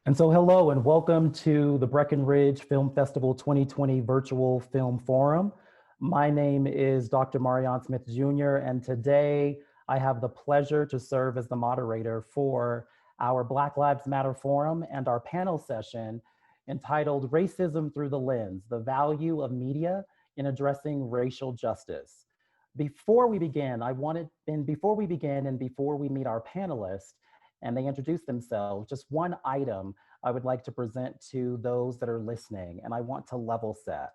And so hello and welcome to the Breckenridge Film Festival 2020 Virtual Film Forum. My name is Dr. Marion Smith Jr. and today I have the pleasure to serve as the moderator for our Black Lives Matter Forum and our panel session entitled Racism Through the Lens, the Value of Media in Addressing Racial Justice. Before we begin and before we meet our panelists, and they introduce themselves, just one item I would like to present to those that are listening, and I want to level set.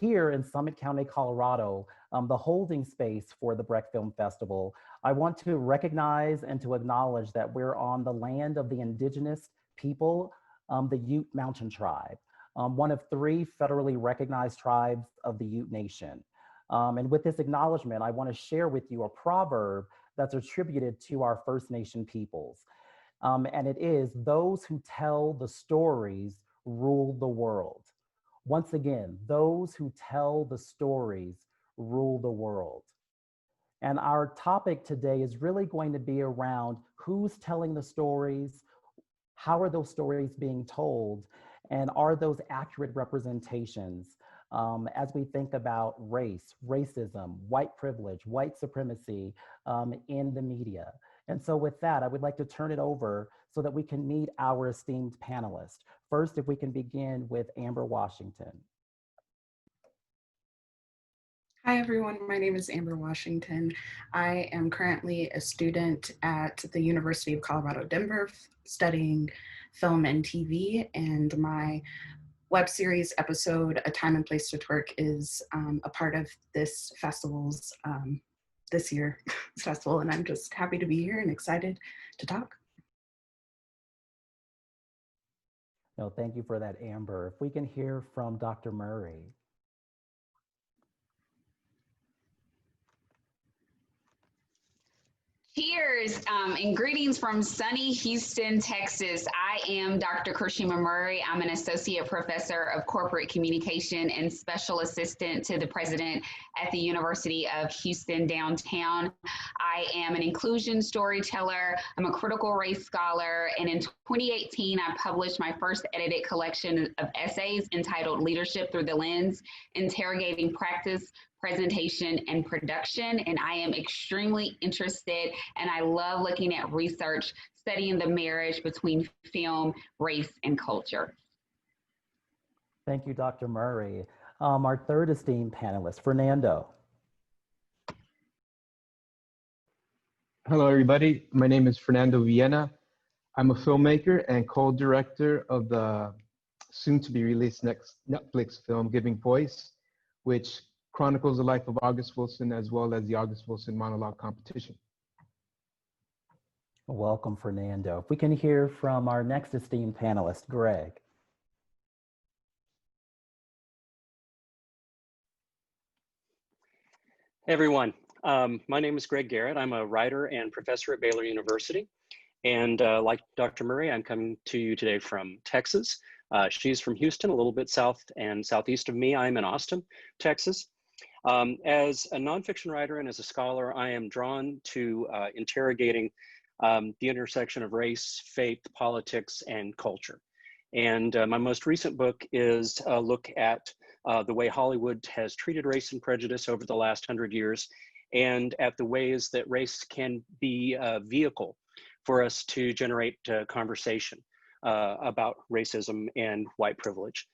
Here in Summit County, Colorado, the holding space for the Breck Film Festival, I want to recognize and to acknowledge that we're on the land of the indigenous people, the Ute Mountain Tribe, one of 3 federally recognized tribes of the Ute Nation. And with this acknowledgement, I want to share with you a proverb that's attributed to our First Nation peoples. And it is, those who tell the stories rule the world. Once again, those who tell the stories rule the world. And our topic today is really going to be around who's telling the stories, how are those stories being told, and are those accurate representations as we think about race, racism, white privilege, white supremacy in the media. And so with that, I would like to turn it over so that we can meet our esteemed panelists. First, if we can begin with Amber Washington. Hi everyone, my name is Amber Washington. I am currently a student at the University of Colorado, Denver, studying film and TV, and my web series episode, A Time and Place to Twerk, is a part of this festival's, this year's festival, and I'm just happy to be here and excited to talk. No, thank you for that, Amber. If we can hear from Dr. Murray. Cheers and greetings from sunny Houston, Texas. I am Dr. Karshima Murray. I'm an associate professor of corporate communication and special assistant to the president at the University of Houston downtown. I am an inclusion storyteller. I'm a critical race scholar. And in 2018, I published my first edited collection of essays entitled Leadership Through the Lens, Interrogating Practice, Presentation, and Production. And I am extremely interested and I love looking at research, studying the marriage between film, race, and culture. Thank you, Dr. Murray. Our third esteemed panelist, Fernando. Hello, everybody. My name is Fernando Viena. I'm a filmmaker and co-director of the soon-to-be-released next Netflix film, Giving Voice, which chronicles the life of August Wilson as well as the August Wilson monologue competition. Welcome, Fernando. If we can hear from our next esteemed panelist, Greg. Hey everyone, my name is Greg Garrett. I'm a writer and professor at Baylor University. And like Dr. Murray, I'm coming to you today from Texas. She's from Houston, a little bit south and southeast of me. I'm in Austin, Texas. As a nonfiction writer and as a scholar, I am drawn to interrogating the intersection of race, faith, politics, and culture. And my most recent book is a look at the way Hollywood has treated race and prejudice over the last 100 years, and at the ways that race can be a vehicle for us to generate conversation about racism and white privilege.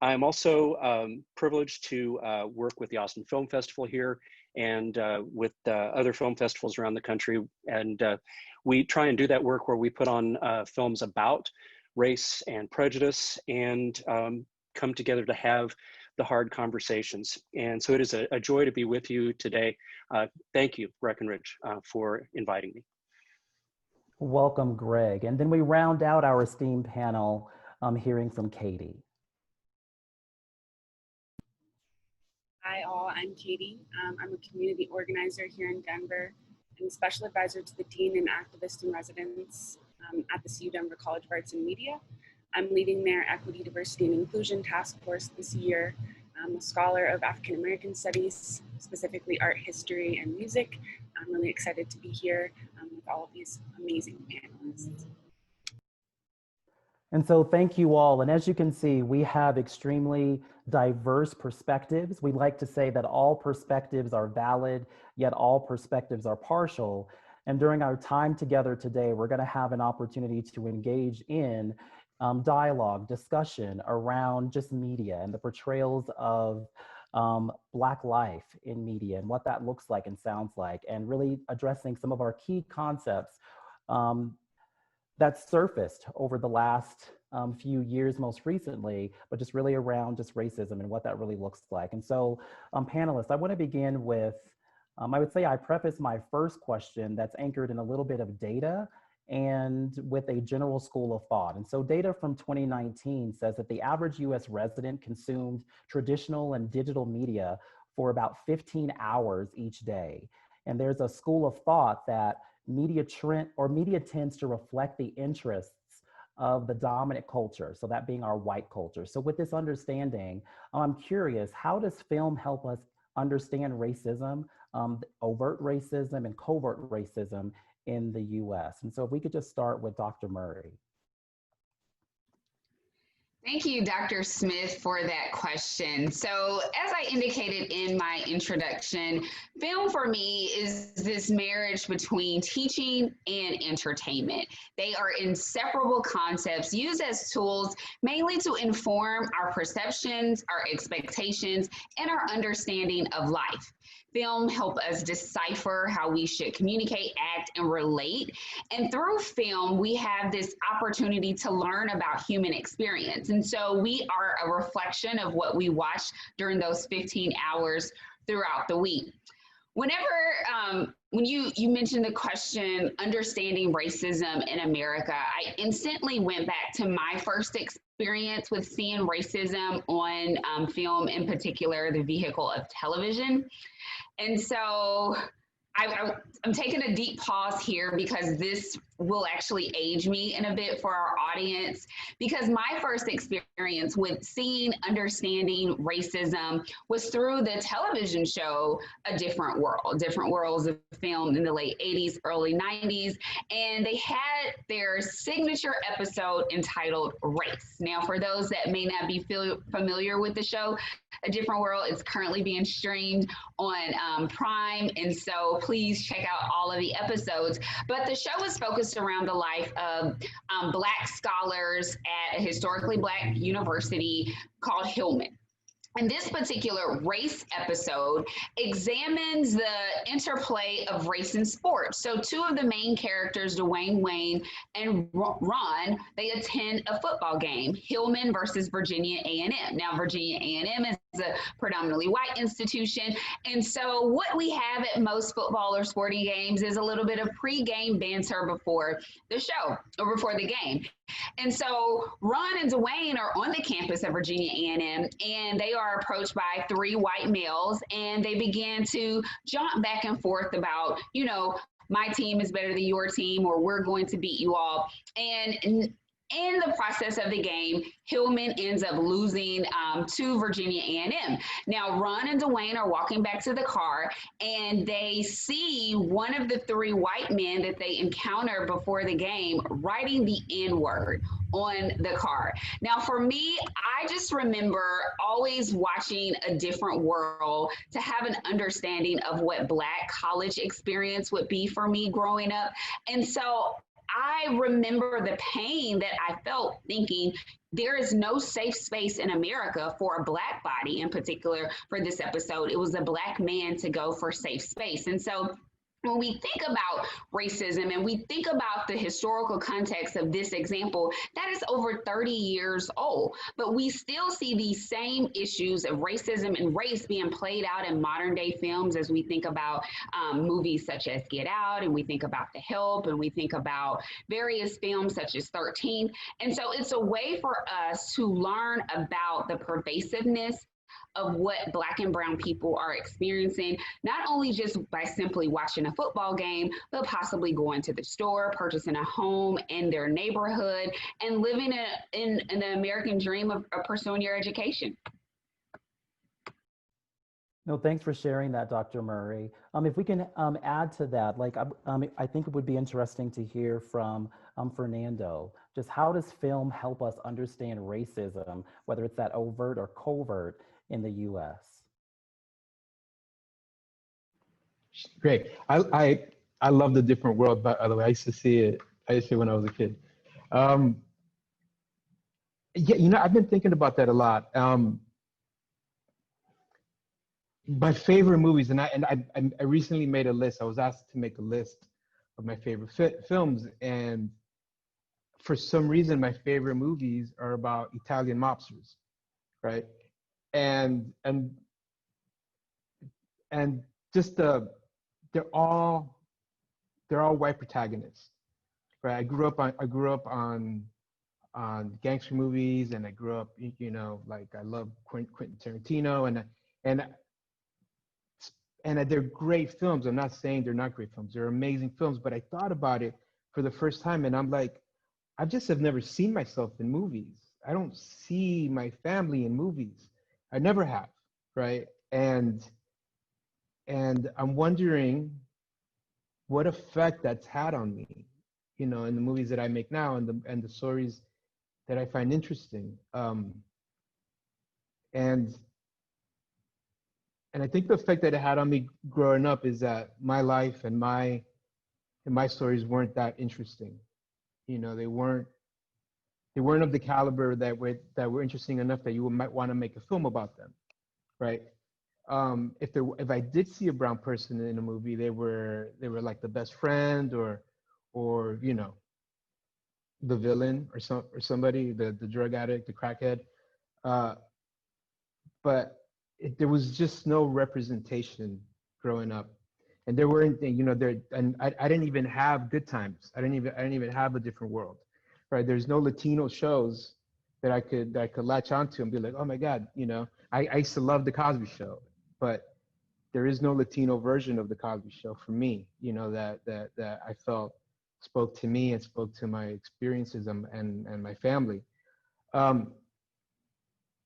I'm also privileged to work with the Austin Film Festival here and with other film festivals around the country. And we try and do that work where we put on films about race and prejudice and come together to have the hard conversations. And so it is a joy to be with you today. Thank you, Breckenridge, for inviting me. Welcome, Greg. And then we round out our esteemed panel hearing from Katie. Hi all, I'm Katie. I'm a community organizer here in Denver and special advisor to the Dean and Activist in Residence at the CU Denver College of Arts and Media. I'm leading their Equity, Diversity, and Inclusion Task Force this year. I'm a scholar of African American Studies, specifically art history and music. I'm really excited to be here with all of these amazing panelists. And so thank you all. And as you can see, we have extremely diverse perspectives. We like to say that all perspectives are valid, yet all perspectives are partial. And during our time together today, we're going to have an opportunity to engage in dialogue, discussion around just media and the portrayals of Black life in media and what that looks like and sounds like, and really addressing some of our key concepts that's surfaced over the last few years most recently, but just really around just racism and what that really looks like. And so panelists, I want to begin with, I would say I preface my first question that's anchored in a little bit of data and with a general school of thought. And so data from 2019 says that the average US resident consumed traditional and digital media for about 15 hours each day. And there's a school of thought that media tends to reflect the interests of the dominant culture, so that being our white culture. So with this understanding, I'm curious, how does film help us understand racism, overt racism and covert racism in the US? And so if we could just start with Dr. Murray. Thank you, Dr. Smith, for that question. So as I indicated in my introduction, film for me is this marriage between teaching and entertainment. They are inseparable concepts used as tools mainly to inform our perceptions, our expectations, and our understanding of life. Film help us decipher how we should communicate, act, and relate. And through film, we have this opportunity to learn about human experience. And so we are a reflection of what we watch during those 15 hours throughout the week. Whenever, when you mentioned the question, understanding racism in America, I instantly went back to my first experience with seeing racism on film, in particular, the vehicle of television. And so I'm taking a deep pause here because this will actually age me in a bit for our audience, because my first experience with seeing, understanding racism was through the television show A Different World. Different World was filmed in the late 80s, early 90s, and they had their signature episode entitled Race. Now, for those that may not be familiar with the show, A Different World is currently being streamed on Prime, and so please check out all of the episodes. But the show is focused around the life of Black scholars at a historically Black university called Hillman. And this particular race episode examines the interplay of race and sports. So two of the main characters, Dwayne Wayne and Ron, they attend a football game, Hillman versus Virginia A&M. Now, Virginia A&M is a predominantly white institution. And so what we have at most football or sporting games is a little bit of pre-game banter before the show or before the game. And so Ron and Dwayne are on the campus of Virginia A&M, and they are approached by three white males, and they begin to jump back and forth about, you know, my team is better than your team, or we're going to beat you all. And in the process of the game, Hillman ends up losing to Virginia A&M. Now, Ron and Dwayne are walking back to the car, and they see one of the three white men that they encounter before the game writing the N-word on the car. Now, for me, I just remember always watching A Different World to have an understanding of what Black college experience would be for me growing up. And so I remember the pain that I felt thinking there is no safe space in America for a Black body, in particular for this episode. It was a Black man to go for safe space. And so when we think about racism and we think about the historical context of this example, that is over 30 years old. But we still see these same issues of racism and race being played out in modern day films as we think about movies such as Get Out, and we think about The Help, and we think about various films such as 13. And so it's a way for us to learn about the pervasiveness of what Black and brown people are experiencing, not only just by simply watching a football game, but possibly going to the store, purchasing a home in their neighborhood, and living in the American dream of pursuing your education. No, thanks for sharing that, Dr. Murray. If we can add to that, like I think it would be interesting to hear from Fernando, just how does film help us understand racism, whether it's that overt or covert in the US? Great. I love The Different World, by the way. I used to see it. I used to see it when I was a kid. Yeah, you know, I've been thinking about that a lot. My favorite movies, and I recently made a list. I was asked to make a list of my favorite films, and for some reason, my favorite movies are about Italian mobsters, right? And just they're all white protagonists, right? I grew up on gangster movies, and I grew up, you know, like I love Quentin Tarantino, and they're great films. I'm not saying they're not great films. They're amazing films. But I thought about it for the first time, and I'm like, I just have never seen myself in movies. I don't see my family in movies. I never have, right? And I'm wondering what effect that's had on me, you know, in the movies that I make now, and the stories that I find interesting. And I think the effect that it had on me growing up is that my life and my stories weren't that interesting. You know, they weren't of the caliber that were interesting enough that you might want to make a film about them, right? If I did see a brown person in a movie, they were like the best friend, or you know, the villain, or somebody, the drug addict, the crackhead. But there was just no representation growing up, and there weren't, you know, and I didn't even have Good Times. I didn't even have A Different World, right? There's no Latino shows that I could latch onto and be like, oh my God, you know, I used to love The Cosby Show, but there is no Latino version of The Cosby Show for me, you know, that I felt spoke to me and spoke to my experiences and my family.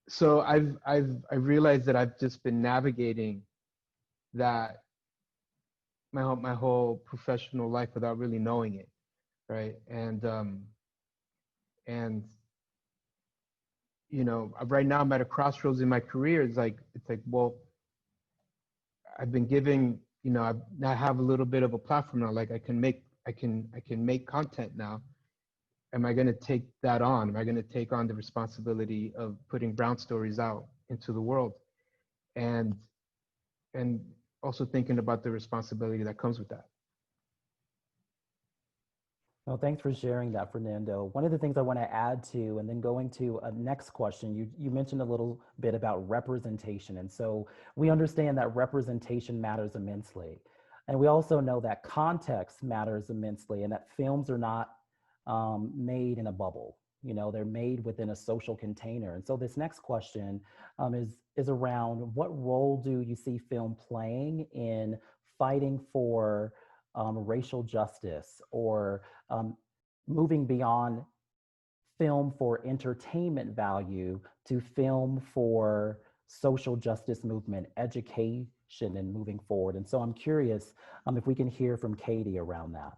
So I've realized that I've just been navigating that my whole professional life without really knowing it, right? And you know, right now I'm at a crossroads in my career. It's like, well, I've been giving, you know, I have a little bit of a platform now. Like I can make content now. Am I going to take that on? Am I going to take on the responsibility of putting brown stories out into the world? And also thinking about the responsibility that comes with that. Well, thanks for sharing that, Fernando. One of the things I want to add to, and then going to a next question, you mentioned a little bit about representation. And so we understand that representation matters immensely. And we also know that context matters immensely, and that films are not made in a bubble. You know, they're made within a social container. And so this next question is around, what role do you see film playing in fighting for racial justice, or moving beyond film for entertainment value to film for social justice movement, education, and moving forward? And so I'm curious if we can hear from Katie around that.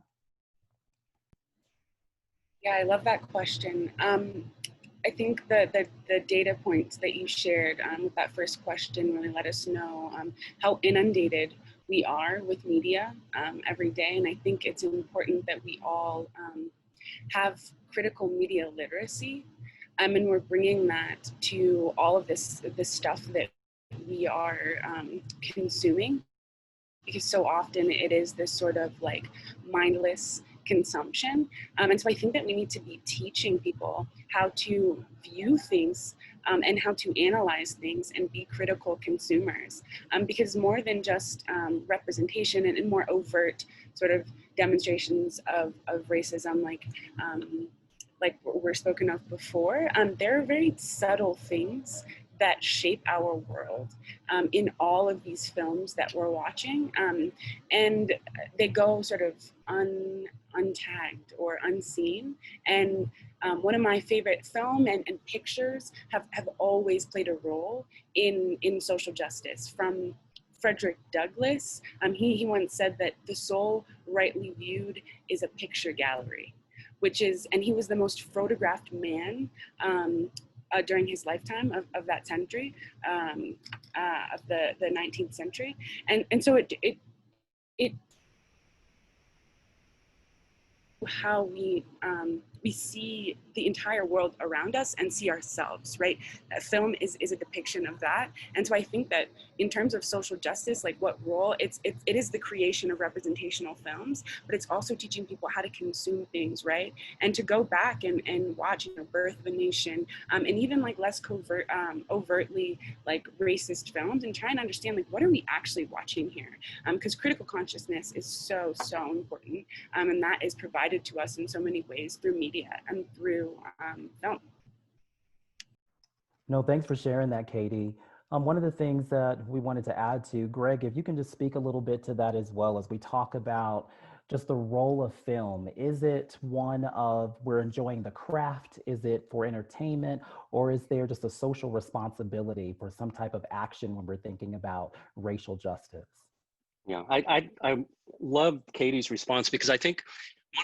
Yeah, I love that question. I think the data points that you shared with that first question really let us know how inundated we are with media every day. And I think it's important that we all have critical media literacy. And we're bringing that to all of this stuff that we are consuming, because so often it is this sort of like mindless consumption. And so I think that we need to be teaching people how to view things and how to analyze things and be critical consumers. Because more than just representation and more overt sort of demonstrations of racism, like were spoken of before, there are very subtle things that shape our world in all of these films that we're watching. And they go sort of untagged or unseen. And one of my favorite film and pictures have always played a role in social justice. From Frederick Douglass, he once said that the soul rightly viewed is a picture gallery. which is, and he was the most photographed man during his lifetime of that century, of the 19th century. And so it how we see the entire world around us and see ourselves, right? Film is a depiction of that. And so I think that in terms of social justice, like what role, it is the creation of representational films, but it's also teaching people how to consume things, right? And to go back and watch, you know, Birth of a Nation, and even like less overtly like racist films, and try and understand like what are we actually watching here? Because critical consciousness is so important, and that is provided to us in so many ways through media and through film. No, thanks for sharing that, Katie. One of the things that we wanted to add to, Greg, if you can just speak a little bit to that as well as we talk about just the role of film. Is it one of we're enjoying the craft? Is it for entertainment? Or is there just a social responsibility for some type of action when we're thinking about racial justice? Yeah, I love Katie's response, because I think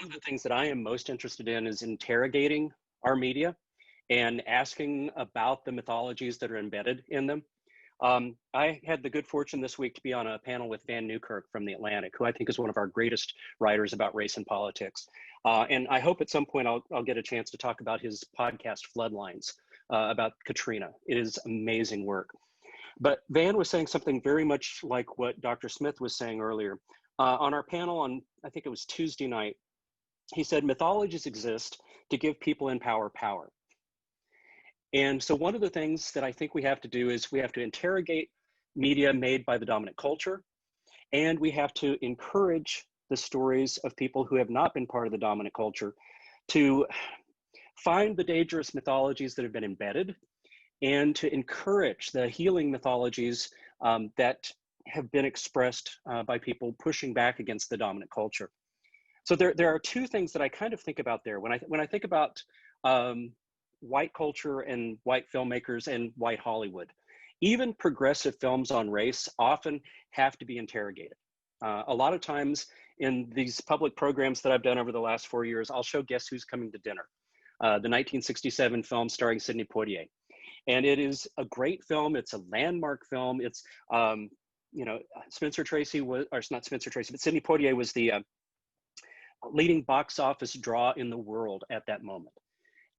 one of the things that I am most interested in is interrogating our media and asking about the mythologies that are embedded in them. I had the good fortune this week to be on a panel with Van Newkirk from The Atlantic, who I think is one of our greatest writers about race and politics. And I hope at some point I'll get a chance to talk about his podcast, Floodlines, about Katrina. It is amazing work. But Van was saying something very much like what Dr. Smith was saying earlier. On our panel on, I think it was Tuesday night, he said, mythologies exist to give people in power power. And so one of the things that I think we have to do is we have to interrogate media made by the dominant culture, and we have to encourage the stories of people who have not been part of the dominant culture to find the dangerous mythologies that have been embedded, and to encourage the healing mythologies that have been expressed by people pushing back against the dominant culture. So there are two things that I kind of think about there. When I think about white culture and white filmmakers and white Hollywood, even progressive films on race often have to be interrogated. A lot of times in these public programs that I've done over the last 4 years, I'll show Guess Who's Coming to Dinner, the 1967 film starring Sidney Poitier. And it is a great film. It's a landmark film. It's, you know, Spencer Tracy was, or it's not Spencer Tracy, but Sidney Poitier was the leading box office draw in the world at that moment.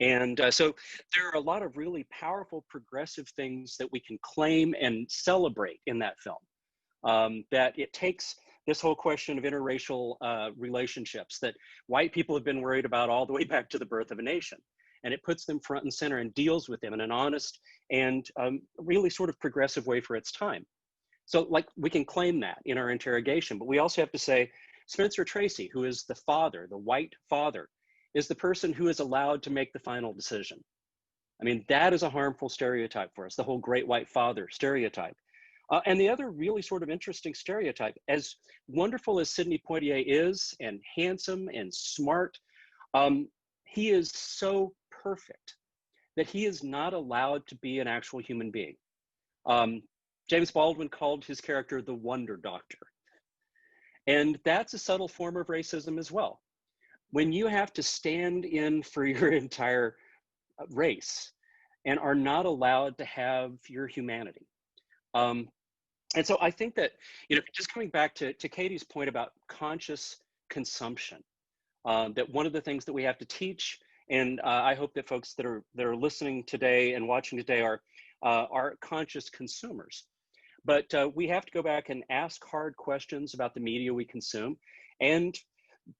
And so there are a lot of really powerful progressive things that we can claim and celebrate in that film. That it takes this whole question of interracial relationships that white people have been worried about all the way back to the Birth of a Nation. And it puts them front and center and deals with them in an honest and really sort of progressive way for its time. So like we can claim that in our interrogation, but we also have to say, Spencer Tracy, who is the father, the white father, is the person who is allowed to make the final decision. I mean, that is a harmful stereotype for us, the whole great white father stereotype. And the other really sort of interesting stereotype, as wonderful as Sidney Poitier is, and handsome and smart, he is so perfect that he is not allowed to be an actual human being. James Baldwin called his character the Wonder Doctor. And that's a subtle form of racism as well. When you have to stand in for your entire race and are not allowed to have your humanity. And so I think that, you know, just coming back to Katie's point about conscious consumption, that one of the things that we have to teach, and I hope that folks that are listening today and watching today are conscious consumers. But we have to go back and ask hard questions about the media we consume and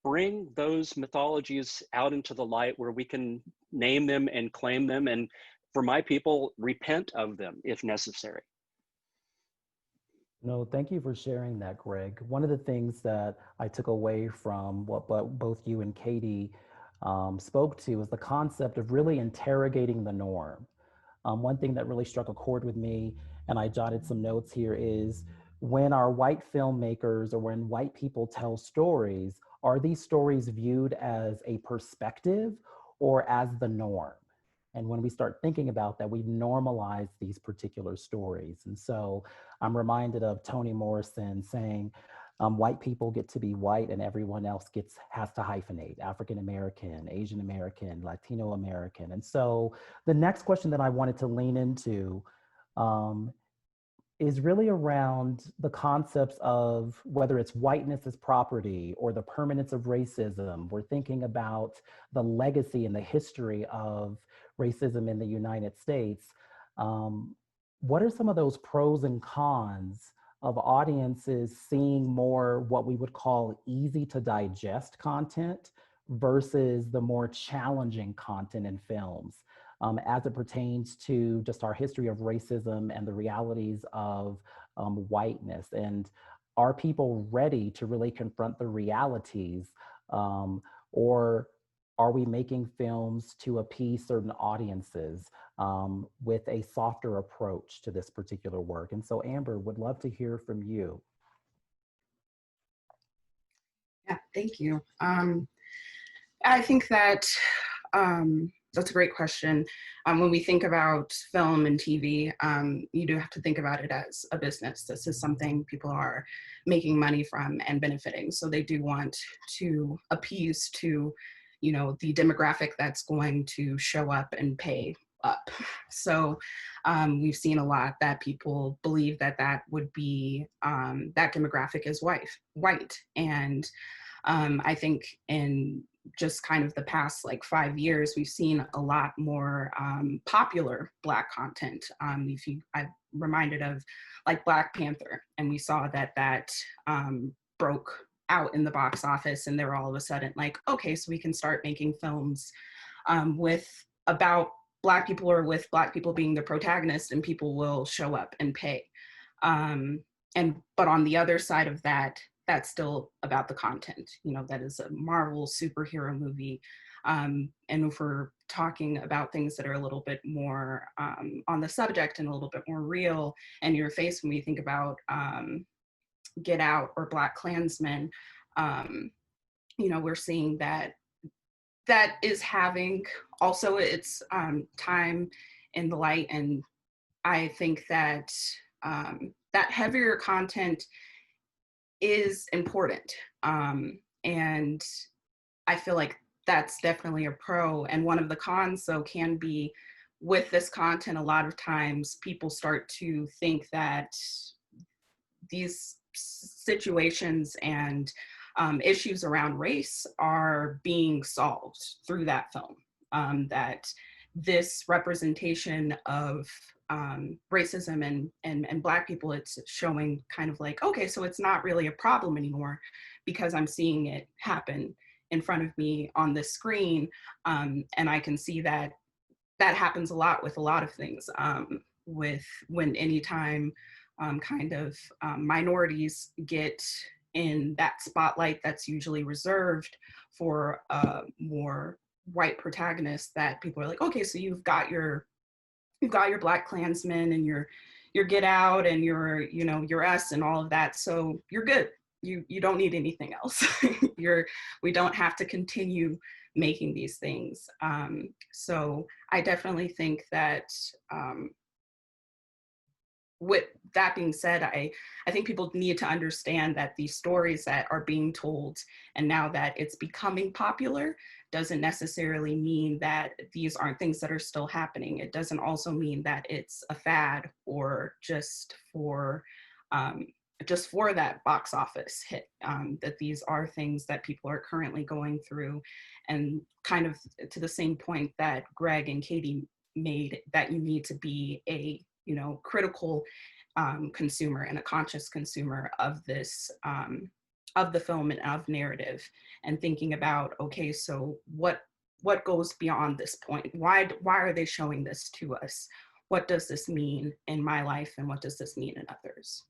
bring those mythologies out into the light where we can name them and claim them, and for my people, repent of them if necessary. No, thank you for sharing that, Greg. One of the things that I took away from what both you and Katie spoke to is the concept of really interrogating the norm. One thing that really struck a chord with me, and I jotted some notes here, is when our white filmmakers or when white people tell stories, are these stories viewed as a perspective or as the norm? And when we start thinking about that, we normalize these particular stories. And so I'm reminded of Toni Morrison saying, white people get to be white and everyone else has to hyphenate: African American, Asian American, Latino American. And so the next question that I wanted to lean into is really around the concepts of whether it's whiteness as property or the permanence of racism. We're thinking about the legacy and the history of racism in the United States. What are some of those pros and cons of audiences seeing more what we would call easy to digest content versus the more challenging content in films? As it pertains to just our history of racism and the realities of whiteness. And are people ready to really confront the realities, or are we making films to appease certain audiences with a softer approach to this particular work? And so Amber, would love to hear from you. Yeah, thank you. I think that that's a great question. When we think about film and TV, you do have to think about it as a business. This is something people are making money from and benefiting. So they do want to appease to, you know, the demographic that's going to show up and pay up. So we've seen a lot that people believe that that would be, that demographic is white. And I think in just kind of the past like 5 years, we've seen a lot more popular Black content. I'm reminded of like Black Panther, and we saw that broke out in the box office, and they're all of a sudden like, okay, so we can start making films about Black people, or with Black people being the protagonist, and people will show up and pay. But on the other side of that, that's still about the content. You know, that is a Marvel superhero movie. And if we're talking about things that are a little bit more on the subject and a little bit more real and your face, when we think about Get Out or Black Klansman, you know, we're seeing that is having also its time in the light. And I think that that heavier content is important. And I feel like that's definitely a pro. And one of the cons, though, can be with this content, a lot of times people start to think that these situations and issues around race are being solved through that film. That this representation of racism and Black people, it's showing kind of like, okay, so it's not really a problem anymore because I'm seeing it happen in front of me on the screen. And I can see that happens a lot with a lot of things, anytime minorities get in that spotlight that's usually reserved for more white protagonists, that people are like, okay, so you've got your Black Klansmen and your Get Out and your Us and all of that, so you're good. You don't need anything else. We don't have to continue making these things. So I definitely think that with that being said, I think people need to understand that these stories that are being told, and now that it's becoming popular, doesn't necessarily mean that these aren't things that are still happening. It doesn't also mean that it's a fad or just for that box office hit, that these are things that people are currently going through. And kind of to the same point that Greg and Katie made, that you need to be a critical consumer and a conscious consumer of this, of the film and of narrative, and thinking about, okay, so what goes beyond this point? Why are they showing this to us? What does this mean in my life, and what does this mean in others?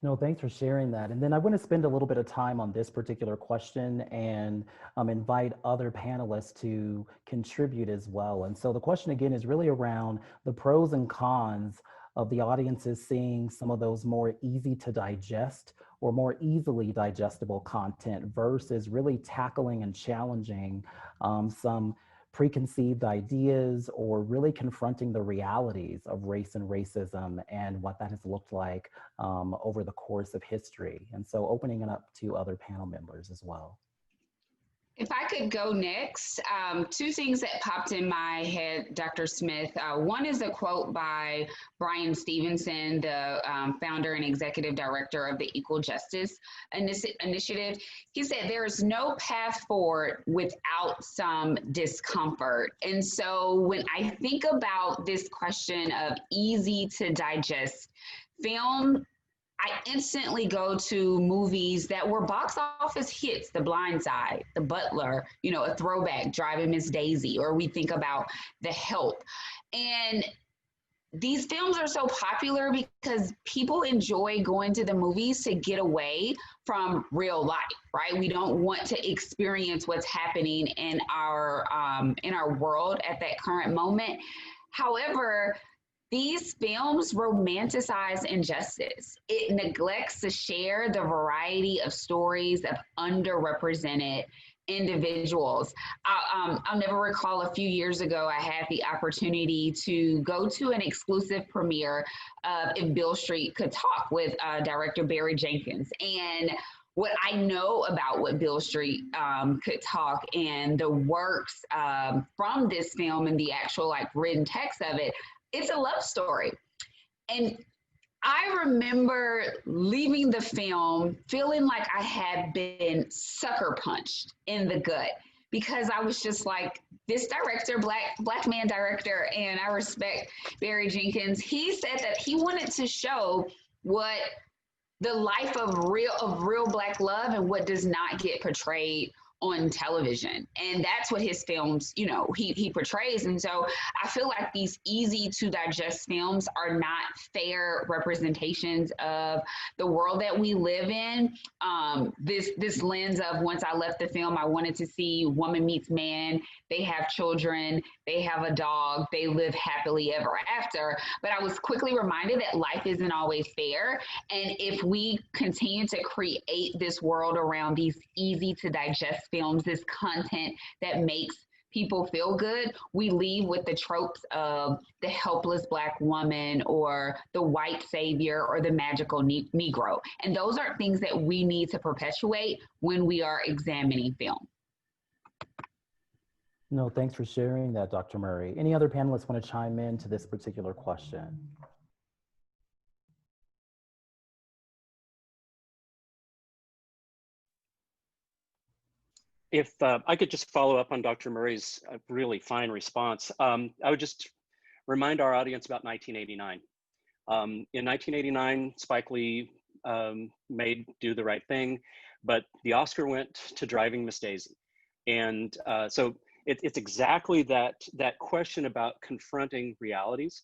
No, thanks for sharing that. And then I want to spend a little bit of time on this particular question and invite other panelists to contribute as well. And so the question again is really around the pros and cons of the audiences seeing some of those more easy to digest or more easily digestible content versus really tackling and challenging some preconceived ideas or really confronting the realities of race and racism and what that has looked like over the course of history. And so opening it up to other panel members as well. If I could go next, two things that popped in my head, Dr. Smith. One is a quote by Brian Stevenson, the founder and executive director of the Equal Justice Initiative. He said, "There is no path forward without some discomfort." And so when I think about this question of easy to digest film, I instantly go to movies that were box office hits, The Blind Side, The Butler, you know, a throwback, Driving Miss Daisy, or we think about The Help. And these films are so popular because people enjoy going to the movies to get away from real life, right? We don't want to experience what's happening in our world at that current moment. However, these films romanticize injustice. It neglects to share the variety of stories of underrepresented individuals. I'll never recall a few years ago, I had the opportunity to go to an exclusive premiere of If Beale Street Could Talk with director Barry Jenkins. And what I know about What Beale Street Could Talk and the works from this film and the actual like written text of it, it's a love story. And I remember leaving the film feeling like I had been sucker punched in the gut because I was just like, this director, black man director, and I respect Barry Jenkins, he said that he wanted to show what the life of real Black love and what does not get portrayed on television. And that's what his films, you know, he portrays. And so I feel like these easy to digest films are not fair representations of the world that we live in. This lens of once I left the film, I wanted to see woman meets man, they have children, they have a dog, they live happily ever after. But I was quickly reminded that life isn't always fair. And if we continue to create this world around these easy to digest films, this content that makes people feel good, we leave with the tropes of the helpless Black woman or the white savior or the magical Negro. And those are things that we need to perpetuate when we are examining film. No, thanks for sharing that, Dr. Murray. Any other panelists want to chime in to this particular question? If I could just follow up on Dr. Murray's really fine response, I would just remind our audience about 1989. In 1989, Spike Lee made Do the Right Thing, but the Oscar went to Driving Miss Daisy. And so it's exactly that question about confronting realities.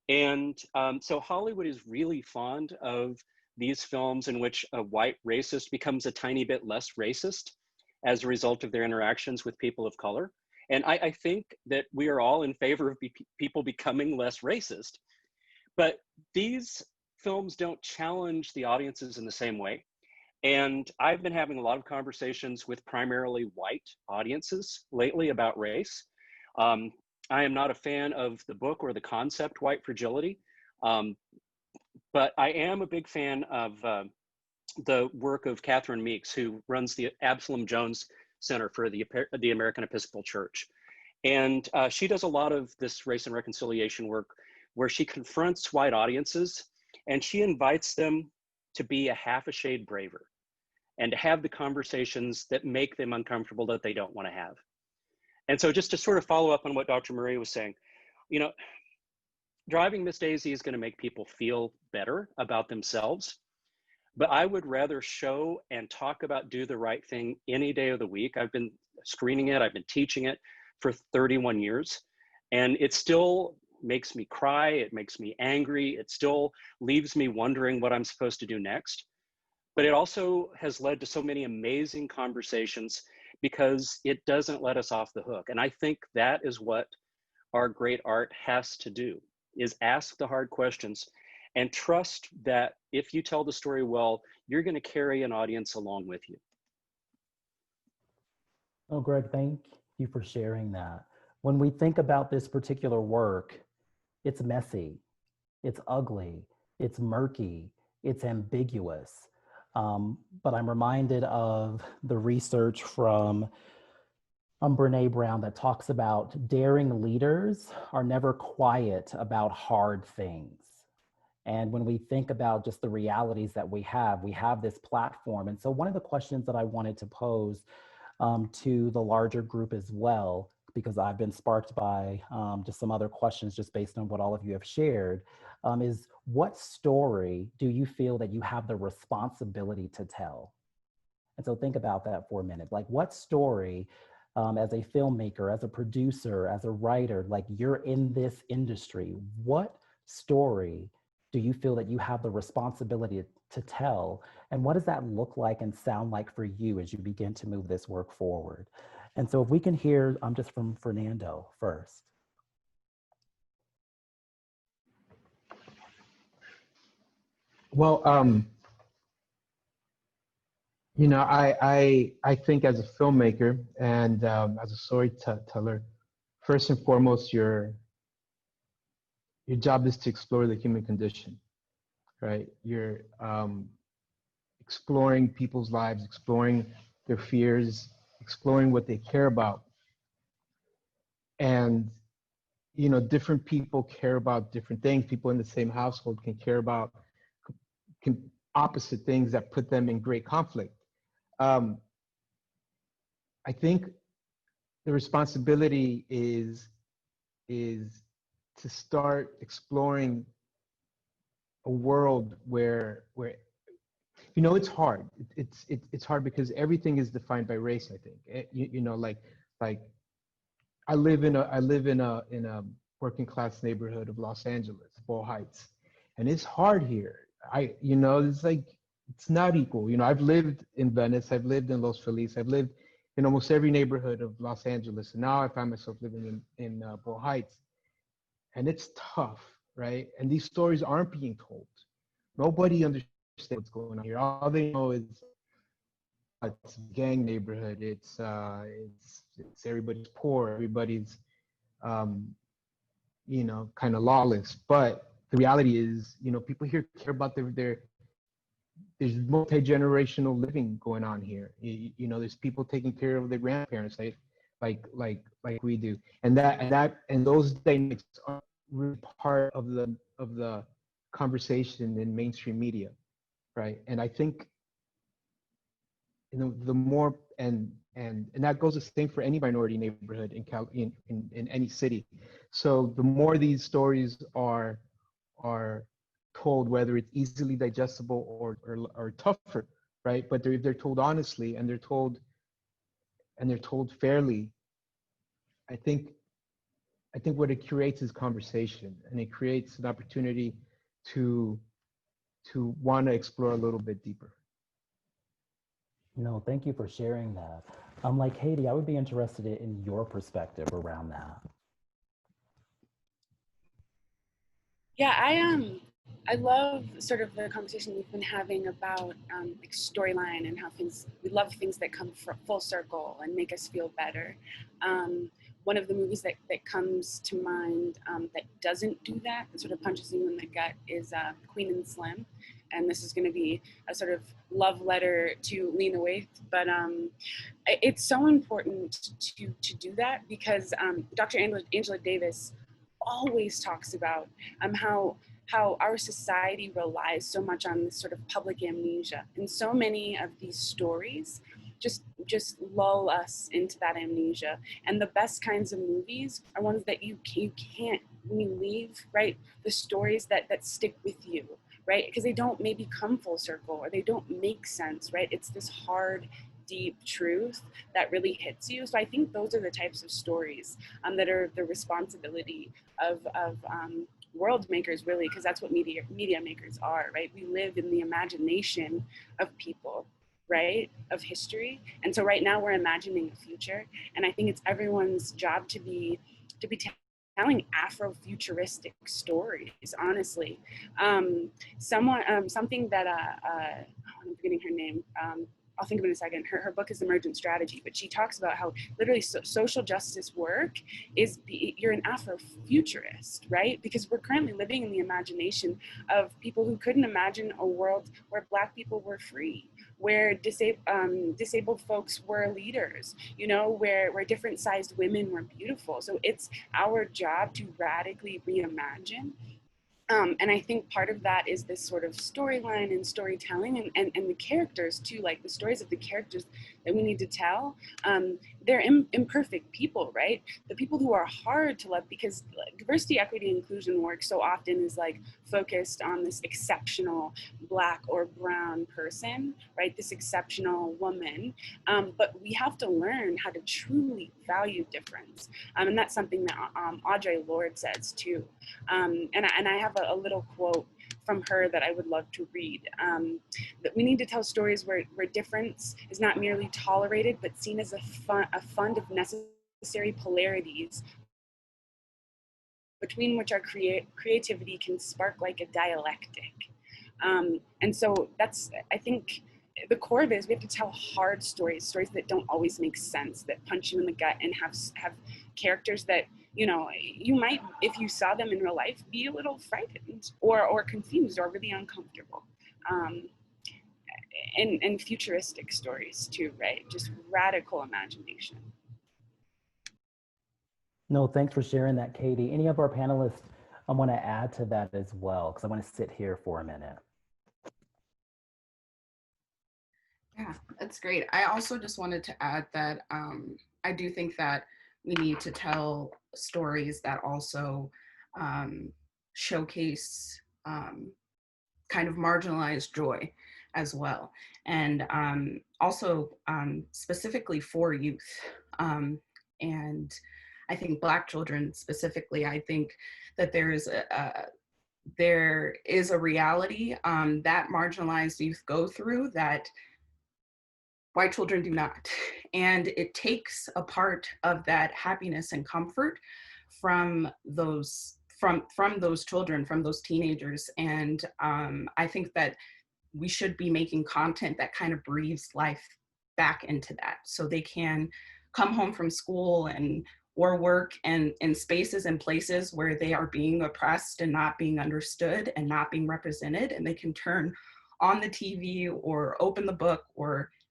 And so Hollywood is really fond of these films in which a white racist becomes a tiny bit less racist as a result of their interactions with people of color. And I think that we are all in favor of people becoming less racist. But these films don't challenge the audiences in the same way. And I've been having a lot of conversations with primarily white audiences lately about race. I am not a fan of the book or the concept White Fragility, but I am a big fan of the work of Catherine Meeks, who runs the Absalom Jones Center for the American Episcopal Church. And she does a lot of this race and reconciliation work where she confronts white audiences and she invites them to be a half a shade braver and to have the conversations that make them uncomfortable that they don't want to have. And so just to sort of follow up on what Dr. Murray was saying, you know, Driving Miss Daisy is going to make people feel better about themselves. But I would rather show and talk about Do the Right Thing any day of the week. I've been screening it, I've been teaching it for 31 years, and it still makes me cry, it makes me angry, it still leaves me wondering what I'm supposed to do next. But it also has led to so many amazing conversations because it doesn't let us off the hook. And I think that is what our great art has to do, is ask the hard questions and trust that if you tell the story well, you're going to carry an audience along with you. Oh, Greg, thank you for sharing that. When we think about this particular work, it's messy, it's ugly, it's murky, it's ambiguous. But I'm reminded of the research from Brene Brown that talks about daring leaders are never quiet about hard things. And when we think about just the realities that we have this platform. And so one of the questions that I wanted to pose to the larger group as well, because I've been sparked by just some other questions just based on what all of you have shared, is what story do you feel that you have the responsibility to tell? And so think about that for a minute. Like, what story, as a filmmaker, as a producer, as a writer, like you're in this industry, what story do you feel that you have the responsibility to tell? And what does that look like and sound like for you as you begin to move this work forward? And so if we can hear just from Fernando first. Well, you know, I think as a filmmaker and as a storyteller, first and foremost, your job is to explore the human condition, right? You're exploring people's lives, exploring their fears, exploring what they care about. And, you know, different people care about different things. People in the same household can care about opposite things that put them in great conflict. I think the responsibility is to start exploring a world where you know, it's hard. It's hard because everything is defined by race. I think you know, like I live in a working class neighborhood of Los Angeles, Ball Heights, and it's hard here. You know, it's like it's not equal. You know, I've lived in Venice, I've lived in Los Feliz, I've lived in almost every neighborhood of Los Angeles, and now I find myself living in Ball Heights, and it's tough, right? And these stories aren't being told. Nobody understands what's going on here. All they know is it's a gang neighborhood. It's everybody's poor. Everybody's you know, kind of lawless. But the reality is, you know, people here care about there's multi-generational living going on here. You know, there's people taking care of their grandparents, like we do, and those dynamics are really part of the conversation in mainstream media, right? And I think, you know, the more and that goes the same for any minority neighborhood in any city. So the more these stories are told, whether it's easily digestible or tougher, right? But they're told honestly and they're told fairly. I think what it creates is conversation, and it creates an opportunity to want to explore a little bit deeper. No, thank you for sharing that. Like Katie, I would be interested in your perspective around that. Yeah, I love sort of the conversation we've been having about like storyline and how we love things that come full circle and make us feel better. One of the movies that comes to mind that doesn't do that sort of punches you in the gut is Queen and Slim. And this is going to be a sort of love letter to Lena Waithe, but it's so important to do that because Dr. Angela Davis always talks about how our society relies so much on this sort of public amnesia, and so many of these stories just lull us into that amnesia. And the best kinds of movies are ones that you can't, when you leave, right, the stories that stick with you, right, because they don't maybe come full circle or they don't make sense, right? It's this hard, deep truth that really hits you. So I think those are the types of stories that are the responsibility of world makers, really, because that's what media makers are, right? We live in the imagination of people, right, of history. And so right now we're imagining a future, and I think it's everyone's job to be telling Afrofuturistic stories, honestly. Something that I'm forgetting her name, I'll think of it in a second. Her book is Emergent Strategy, but she talks about how literally social justice work is, you're an Afrofuturist, right? Because we're currently living in the imagination of people who couldn't imagine a world where Black people were free, where disabled folks were leaders, you know, where different sized women were beautiful. So it's our job to radically reimagine. And I think part of that is this sort of storyline and storytelling and the characters too, like the stories of the characters that we need to tell. They're imperfect people, right? The people who are hard to love, because like, diversity, equity, inclusion work so often is like focused on this exceptional Black or brown person, right? This exceptional woman. But we have to learn how to truly value difference. And that's something that Audre Lorde says too. And I have a little quote from her that I would love to read. That we need to tell stories where difference is not merely tolerated, but seen as a fund of necessary polarities between which our creativity can spark like a dialectic. And so that's, I think, the core of it is we have to tell hard stories that don't always make sense, that punch you in the gut and have characters that, you know, you might, if you saw them in real life, be a little frightened or confused or really uncomfortable. And futuristic stories too, right? Just radical imagination. No, thanks for sharing that, Katie. Any of our panelists want to add to that as well, because I want to sit here for a minute. Yeah, that's great. I also just wanted to add that I do think that we need to tell stories that also showcase kind of marginalized joy as well. And also specifically for youth. And I think Black children specifically, I think that there is a reality that marginalized youth go through that white children do not. And it takes a part of that happiness and comfort from those children, from those teenagers. And I think that we should be making content that kind of breathes life back into that, so they can come home from school or work and in spaces and places where they are being oppressed and not being understood and not being represented, and they can turn on the TV or open the book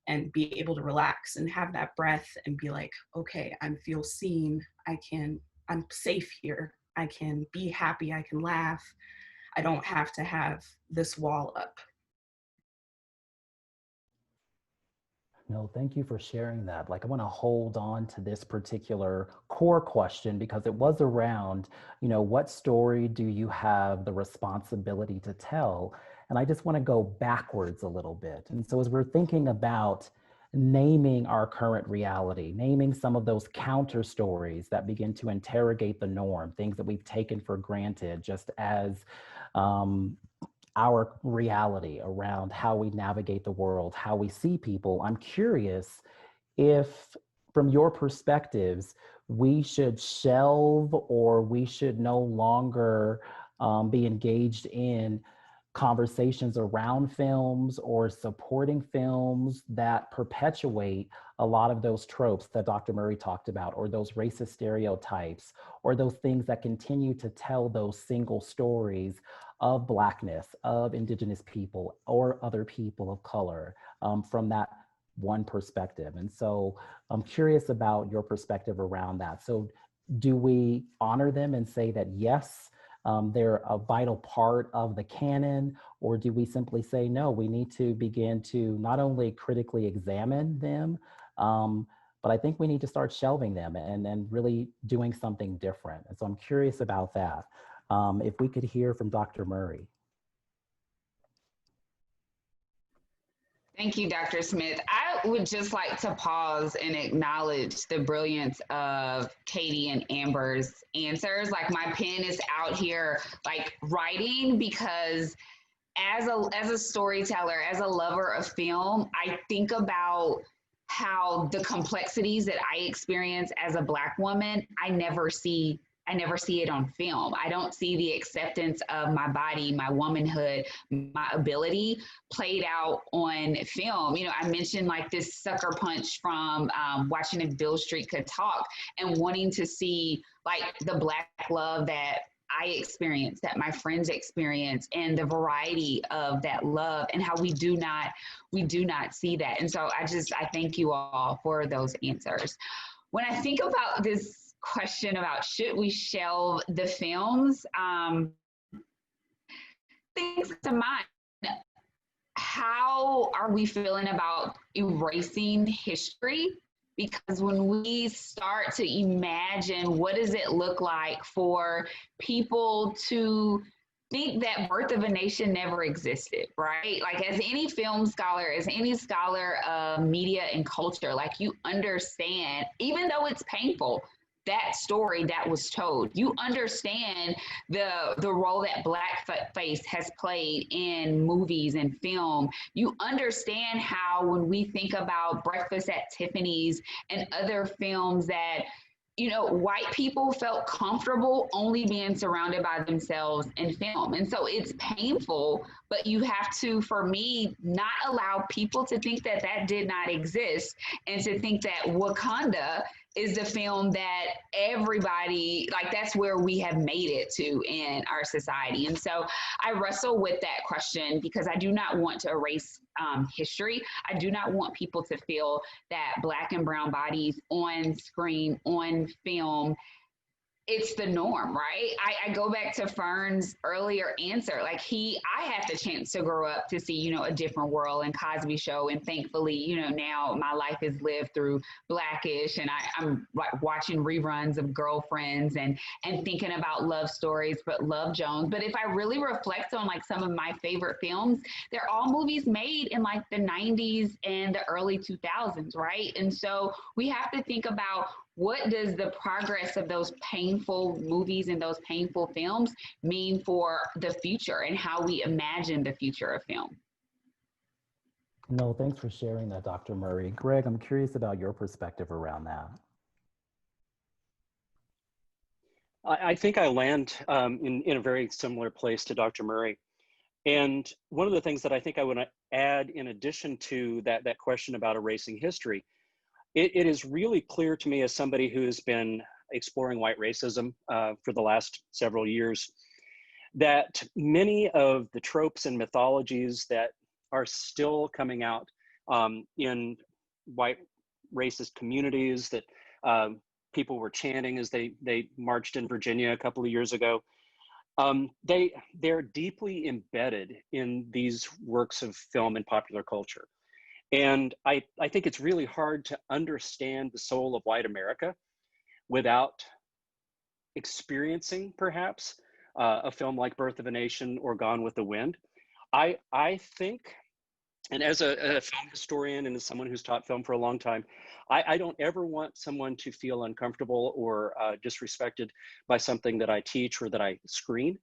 and be able to relax and have that breath and be like, okay, I feel seen, I'm safe here, I can be happy, I can laugh, I don't have to have this wall up. No, thank you for sharing that. Like, I want to hold on to this particular core question because it was around, you know, what story do you have the responsibility to tell? And I just want to go backwards a little bit. And so as we're thinking about naming our current reality, naming some of those counter stories that begin to interrogate the norm, things that we've taken for granted just as our reality around how we navigate the world, how we see people, I'm curious if, from your perspectives, we should shelve or we should no longer be engaged in conversations around films or supporting films that perpetuate a lot of those tropes that Dr. Murray talked about, or those racist stereotypes, or those things that continue to tell those single stories of Blackness, of Indigenous people, or other people of color from that one perspective. And so I'm curious about your perspective around that. So do we honor them and say that, yes, they're a vital part of the canon, or do we simply say, no, we need to begin to not only critically examine them, but I think we need to start shelving them and really doing something different. And so I'm curious about that. If we could hear from Dr. Murray. Thank you, Dr. Smith. I would just like to pause and acknowledge the brilliance of Katie and Amber's answers. Like, my pen is out here, like, writing, because as a storyteller, as a lover of film, I think about how the complexities that I experience as a Black woman, I never see I never see it on film. I don't see the acceptance of my body, my womanhood, my ability played out on film. You know, I mentioned like this sucker punch from watching If Beale Street Could Talk and wanting to see like the Black love that I experience, that my friends experience, and the variety of that love, and how we do not see that. And so I thank you all for those answers. When I think about this question about should we shelve the films, things to mind. How are we feeling about erasing history? Because when we start to imagine what does it look like for people to think that Birth of a Nation never existed, right? Like as any film scholar, as any scholar of media and culture, like you understand, even though it's painful, that story that was told. You understand the role that blackface has played in movies and film. You understand how when we think about Breakfast at Tiffany's and other films that, you know, white people felt comfortable only being surrounded by themselves in film. And so it's painful, but you have to, for me, not allow people to think that that did not exist and to think that Wakanda is the film that everybody, like that's where we have made it to in our society. And so I wrestle with that question because I do not want to erase history. I do not want people to feel that Black and brown bodies on screen, on film, it's the norm, right? I go back to Fern's earlier answer. Like I had the chance to grow up to see, you know, a different world and Cosby Show. And thankfully, you know, now my life is lived through Blackish and I'm watching reruns of Girlfriends and thinking about love stories, but Love Jones. But if I really reflect on like some of my favorite films, they're all movies made in like the 90s and the early 2000s, right? And so we have to think about what does the progress of those painful movies and those painful films mean for the future and how we imagine the future of film? No, thanks for sharing that, Dr. Murray. Greg, I'm curious about your perspective around that. I think I land in a very similar place to Dr. Murray. And one of the things that I think I want to add in addition to that question about erasing history, it is really clear to me as somebody who has been exploring white racism for the last several years, that many of the tropes and mythologies that are still coming out in white racist communities that people were chanting as they marched in Virginia a couple of years ago, they're deeply embedded in these works of film and popular culture. And I think it's really hard to understand the soul of white America without experiencing perhaps a film like Birth of a Nation or Gone with the Wind. I think, and as a film historian and as someone who's taught film for a long time, I don't ever want someone to feel uncomfortable or disrespected by something that I teach or that I screen.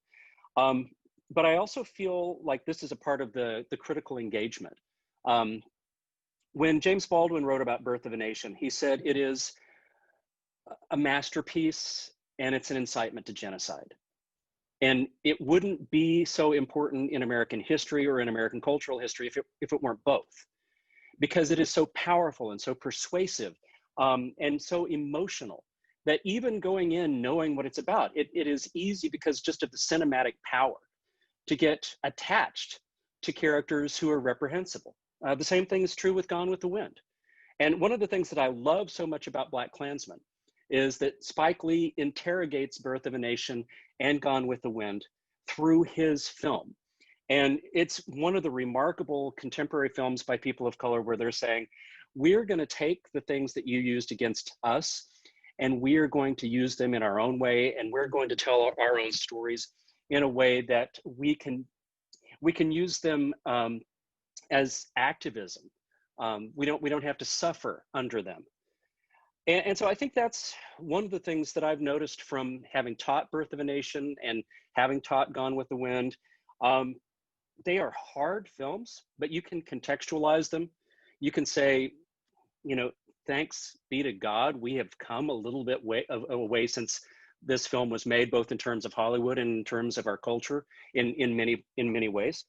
But I also feel like this is a part of the critical engagement. When James Baldwin wrote about Birth of a Nation, he said it is a masterpiece and it's an incitement to genocide. And it wouldn't be so important in American history or in American cultural history if it weren't both, because it is so powerful and so persuasive and so emotional that even going in knowing what it's about, it is easy because just of the cinematic power to get attached to characters who are reprehensible. The same thing is true with Gone with the Wind. And one of the things that I love so much about BlacKkKlansman is that Spike Lee interrogates Birth of a Nation and Gone with the Wind through his film. And it's one of the remarkable contemporary films by people of color where they're saying, we're going to take the things that you used against us and we're going to use them in our own way, and we're going to tell our own stories in a way that we can use them as activism. We don't have to suffer under them. And so I think that's one of the things that I've noticed from having taught Birth of a Nation and having taught Gone with the Wind. They are hard films, but you can contextualize them. You can say, you know, thanks be to God, we have come a little bit away since this film was made, both in terms of Hollywood and in terms of our culture in many ways.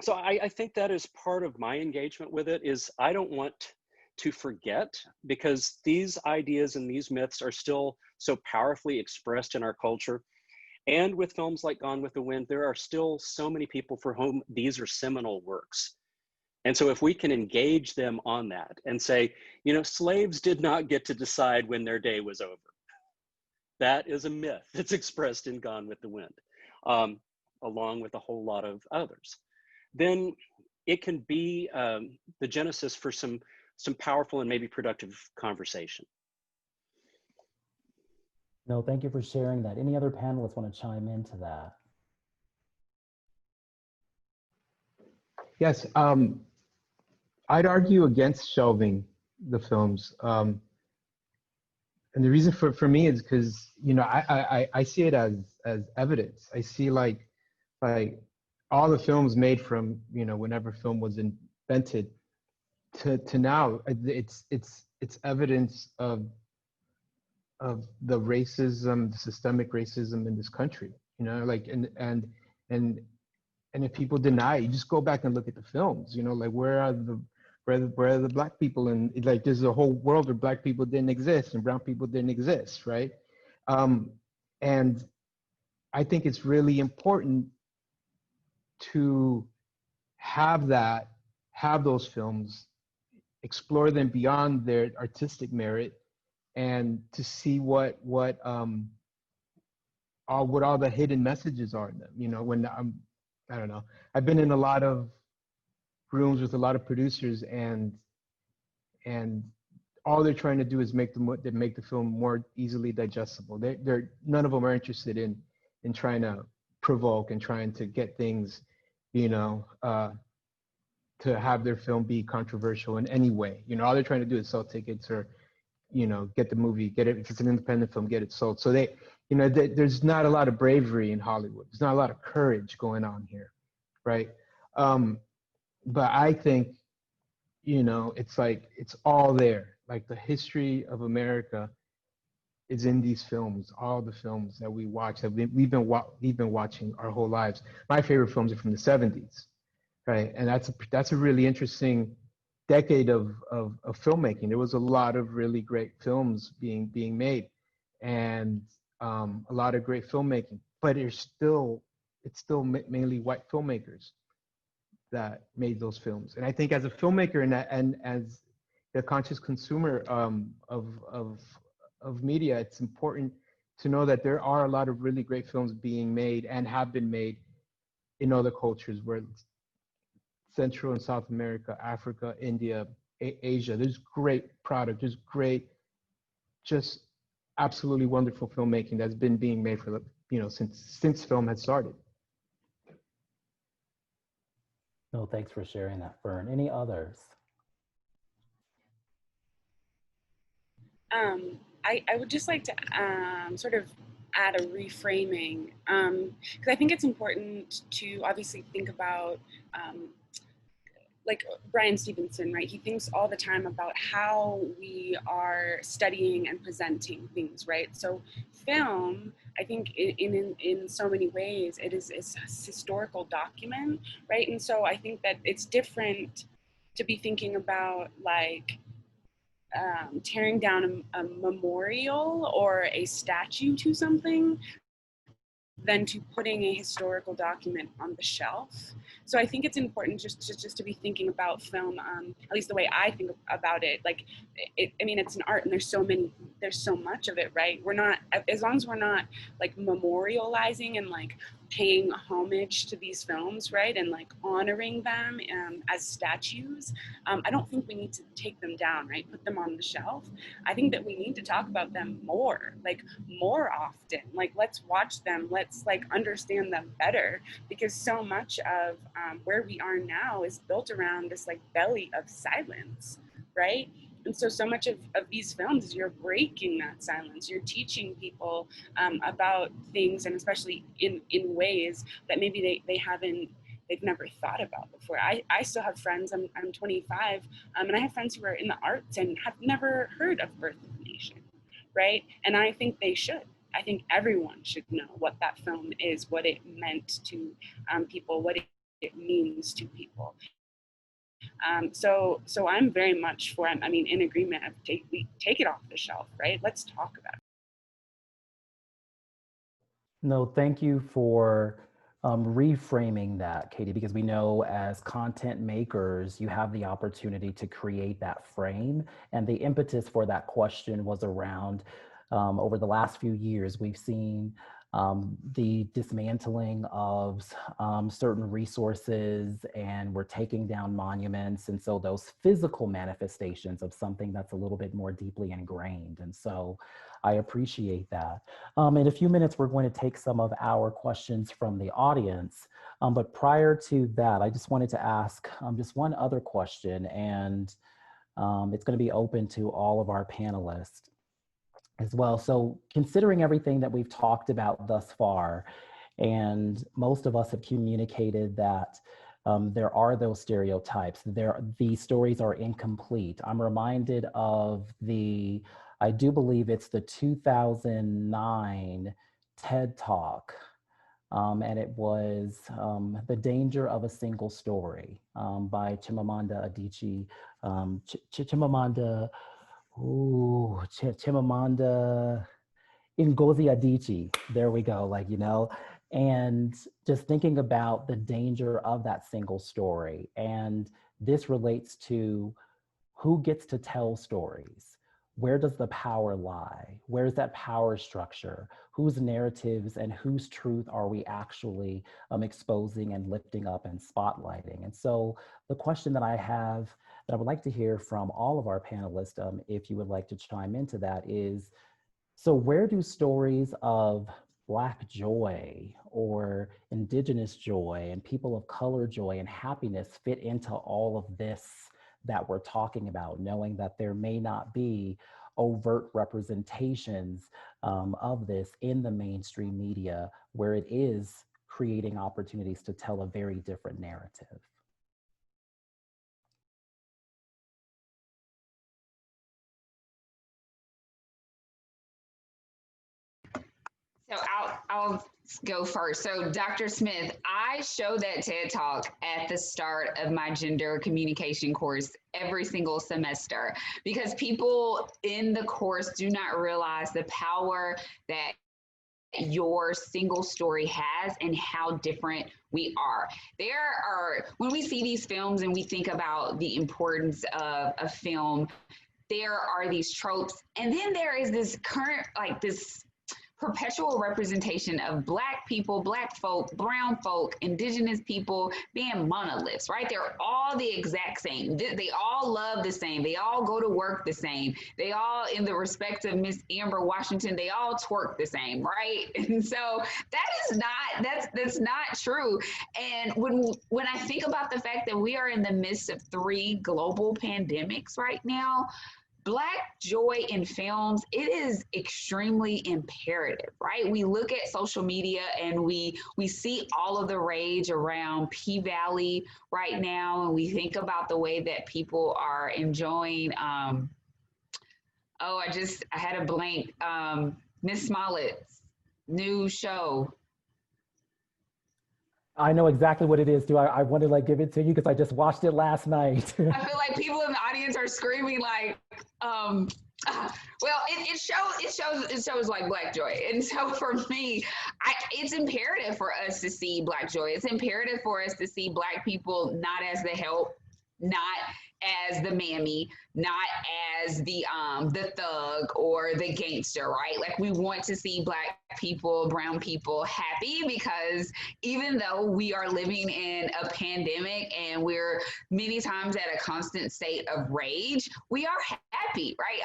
So I think that is part of my engagement with it, is I don't want to forget, because these ideas and these myths are still so powerfully expressed in our culture. And with films like Gone with the Wind, there are still so many people for whom these are seminal works. And so if we can engage them on that and say, you know, slaves did not get to decide when their day was over. That is a myth that's expressed in Gone with the Wind, along with a whole lot of others. Then it can be the genesis for some powerful and maybe productive conversation. No, thank you for sharing that. Any other panelists want to chime into that? Yes, I'd argue against shelving the films. And the reason for me is because, you know, I see it as evidence. I see like all the films made from, you know, whenever film was invented to now, it's evidence of the racism, the systemic racism in this country, you know, like, and if people deny it, you just go back and look at the films, you know, like where are the black people, and like there's a whole world where black people didn't exist and brown people didn't exist, right? And I think it's really important to have those films, explore them beyond their artistic merit, and to see what all the hidden messages are in them. You know, when I don't know, I've been in a lot of rooms with a lot of producers, and all they're trying to do is make the film more easily digestible. They're none of them are interested in trying to provoke and trying to get things, you know, to have their film be controversial in any way. You know, all they're trying to do is sell tickets, or, you know, get the movie, get it, if it's an independent film, get it sold. So they, you know, there's not a lot of bravery in Hollywood. There's not a lot of courage going on here, right? But I think, you know, it's like, it's all there. Like the history of America is in these films, all the films that we watch, that we've been watching our whole lives. My favorite films are from the 70s, right? And that's a really interesting decade of filmmaking. There was a lot of really great films being made, and a lot of great filmmaking, but it's still mainly white filmmakers that made those films. And I think as a filmmaker and as a conscious consumer of media, it's important to know that there are a lot of really great films being made and have been made in other cultures, where Central and South America, Africa, India, Asia. There's great product. There's great, just absolutely wonderful filmmaking that's been being made for, you know, since film had started. No, thanks for sharing that, Fern. Any others? I would just like to sort of add a reframing, because I think it's important to obviously think about like Brian Stevenson, right? He thinks all the time about how we are studying and presenting things, right? So film, I think in so many ways, it's a historical document, right? And so I think that it's different to be thinking about like tearing down a memorial or a statue to something than to putting a historical document on the shelf. So I think it's important just to be thinking about film, at least the way I think about it. Like, I mean, it's an art, and there's so much of it, right? We're not, as long as we're not like memorializing and like paying homage to these films, right? And like honoring them as statues. I don't think we need to take them down, right? Put them on the shelf. I think that we need to talk about them more often. Like, let's watch them. Let's like understand them better, because so much of where we are now is built around this like belly of silence, right? And so much of these films is you're breaking that silence. You're teaching people about things, and especially in ways that maybe they've never thought about before. I still have friends, I'm 25, and I have friends who are in the arts and have never heard of Birth of a Nation, right? And I think they should. I think everyone should know what that film is, what it meant to people, what it means to people. So I'm very much for, I mean, in agreement of we take it off the shelf, right? Let's talk about it. No, thank you for reframing that, Katie, because we know as content makers, you have the opportunity to create that frame. And the impetus for that question was around over the last few years, we've seen the dismantling of certain resources, and we're taking down monuments. And so those physical manifestations of something that's a little bit more deeply ingrained. And so I appreciate that. In a few minutes, we're going to take some of our questions from the audience. But prior to that, I just wanted to ask just one other question, and it's going to be open to all of our panelists as well. So considering everything that we've talked about thus far, and most of us have communicated that there are those stereotypes, these stories are incomplete. I'm reminded of I do believe it's the 2009 TED Talk, and it was The Danger of a Single Story by Chimamanda Adichie. Chimamanda Ngozi Adichie, there we go, and just thinking about the danger of that single story. And this relates to who gets to tell stories. Where does the power lie? Where's that power structure? Whose narratives and whose truth are we actually exposing and lifting up and spotlighting? And so the question that I have that I would like to hear from all of our panelists, if you would like to chime into that, is, so where do stories of Black joy or Indigenous joy and people of color joy and happiness fit into all of this that we're talking about, knowing that there may not be overt representations of this in the mainstream media, where it is creating opportunities to tell a very different narrative? So I'll go first. So Dr. Smith, I show that TED Talk at the start of my gender communication course every single semester, because people in the course do not realize the power that your single story has and how different we are. When we see these films and we think about the importance of a film, there are these tropes, and then there is this current, this perpetual representation of Black people, Black folk, brown folk, Indigenous people being monoliths, right? They're all the exact same. They all love the same. They all go to work the same. They all, in the respect of Miss Amber Washington, they all twerk the same, right? And so that's not true. And when I think about the fact that we are in the midst of 3 global pandemics right now, Black joy in films, it is extremely imperative, right? We look at social media and we see all of the rage around P-Valley right now, and we think about the way that people are enjoying, I had a blank, Miss Smollett's new show. I know exactly what it is, too. I want to give it to you because I just watched it last night. I feel like people in the audience are screaming it shows like Black joy. And so for me, it's imperative for us to see Black joy. It's imperative for us to see Black people not as the help, not as the mammy, not as the thug or the gangster, right? We want to see Black people, brown people happy, because even though we are living in a pandemic and we're many times at a constant state of rage, we are happy, right?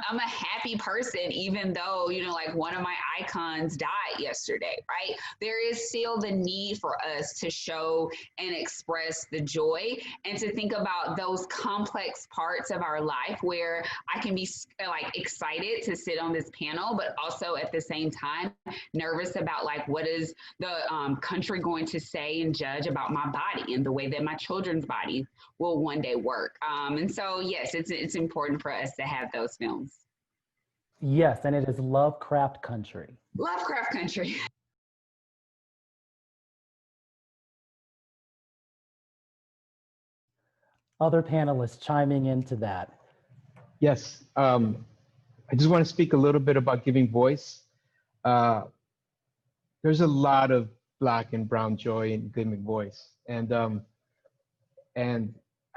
I'm a happy person, even though, one of my icons died yesterday, right? There is still the need for us to show and express the joy, and to think about those complex parts of our life where I can be excited to sit on this panel, but also at the same time nervous about what is the country going to say and judge about my body and the way that my children's body will one day work. And so yes, it's important for us to have those films. Yes, and it is Lovecraft Country. Lovecraft Country. Other panelists chiming into that. Yes, I just want to speak a little bit about giving voice. Uh, there's a lot of Black and brown joy in giving voice, and I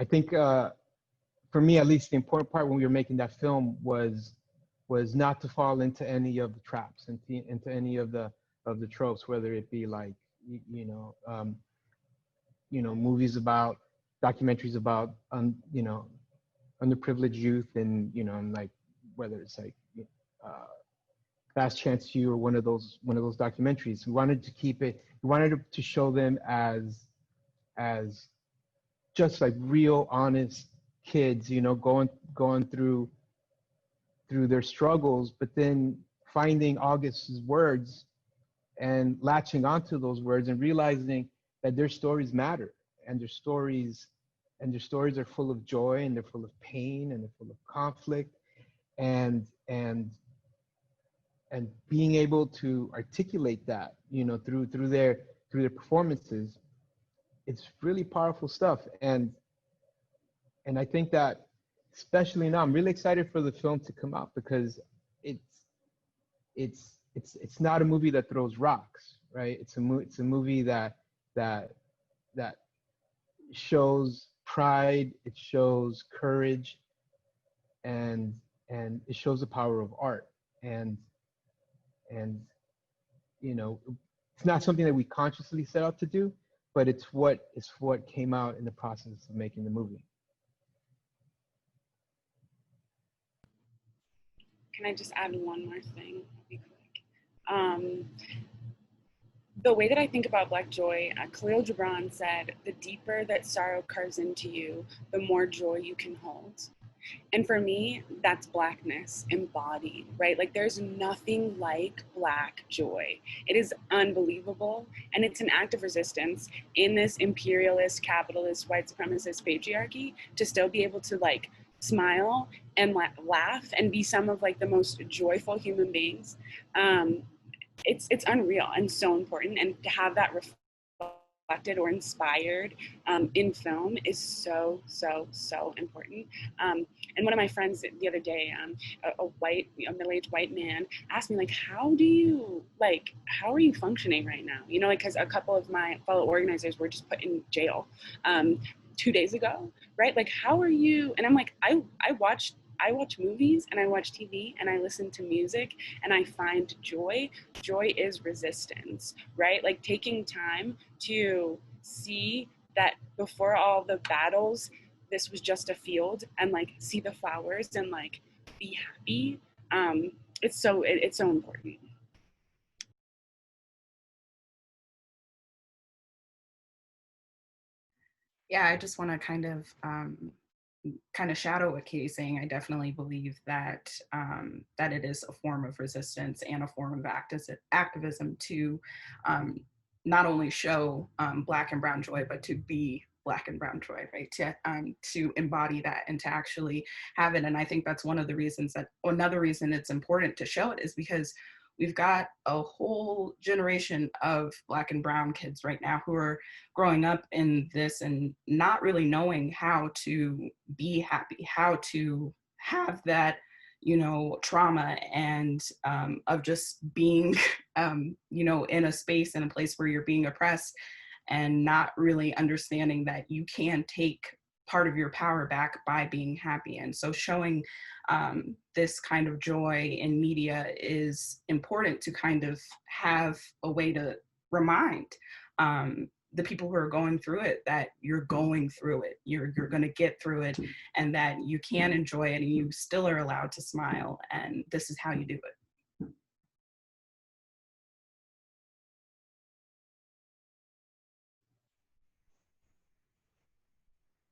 think for me at least, the important part when we were making that film was not to fall into any of the traps, into any of the tropes, whether it be like movies about, documentaries about underprivileged youth, and like whether it's like Last Chance U or one of those documentaries. We wanted to keep it. We wanted to show them as just like real, honest kids, going through their struggles, but then finding August's words and latching onto those words and realizing that their stories matter, and their stories are full of joy, and they're full of pain, and they're full of conflict, and being able to articulate that, through their performances, it's really powerful stuff. And I think that, especially now, I'm really excited for the film to come out, because it's not a movie that throws rocks, right? It's a movie that shows pride, it shows courage, and it shows the power of art. And it's not something that we consciously set out to do, but it's what came out in the process of making the movie. Can I just add one more thing? I'll be quick. The way that I think about Black joy, Khalil Gibran said, "The deeper that sorrow carves into you, the more joy you can hold." And for me, that's Blackness embodied, right? Like there's nothing like Black joy. It is unbelievable. And it's an act of resistance in this imperialist, capitalist, white supremacist patriarchy to still be able to like smile and laugh and be some of like the most joyful human beings. It's unreal and so important. And to have that reflected or inspired in film is so important. And one of my friends the other day, a middle-aged white man, asked me like, how are you functioning right now? Like, because a couple of my fellow organizers were just put in jail 2 days ago, right? Like, how are you? And I'm like, I watch movies and I watch TV and I listen to music and I find joy. Joy is resistance, right? Like taking time to see that before all the battles, this was just a field, and like see the flowers and like be happy. It's so important. Yeah, I just want to kind of shadow what Katie's saying. I definitely believe that that it is a form of resistance and a form of activism to not only show Black and brown joy, but to be Black and brown joy, right? To embody that and to actually have it. And I think that's another reason it's important to show it is because we've got a whole generation of Black and brown kids right now who are growing up in this and not really knowing how to be happy, how to have that, trauma and of just being, in a space, in a place where you're being oppressed and not really understanding that you can take part of your power back by being happy. And so showing this kind of joy in media is important to kind of have a way to remind the people who are going through it that you're going through it, you're going to get through it, and that you can enjoy it and you still are allowed to smile, and this is how you do it.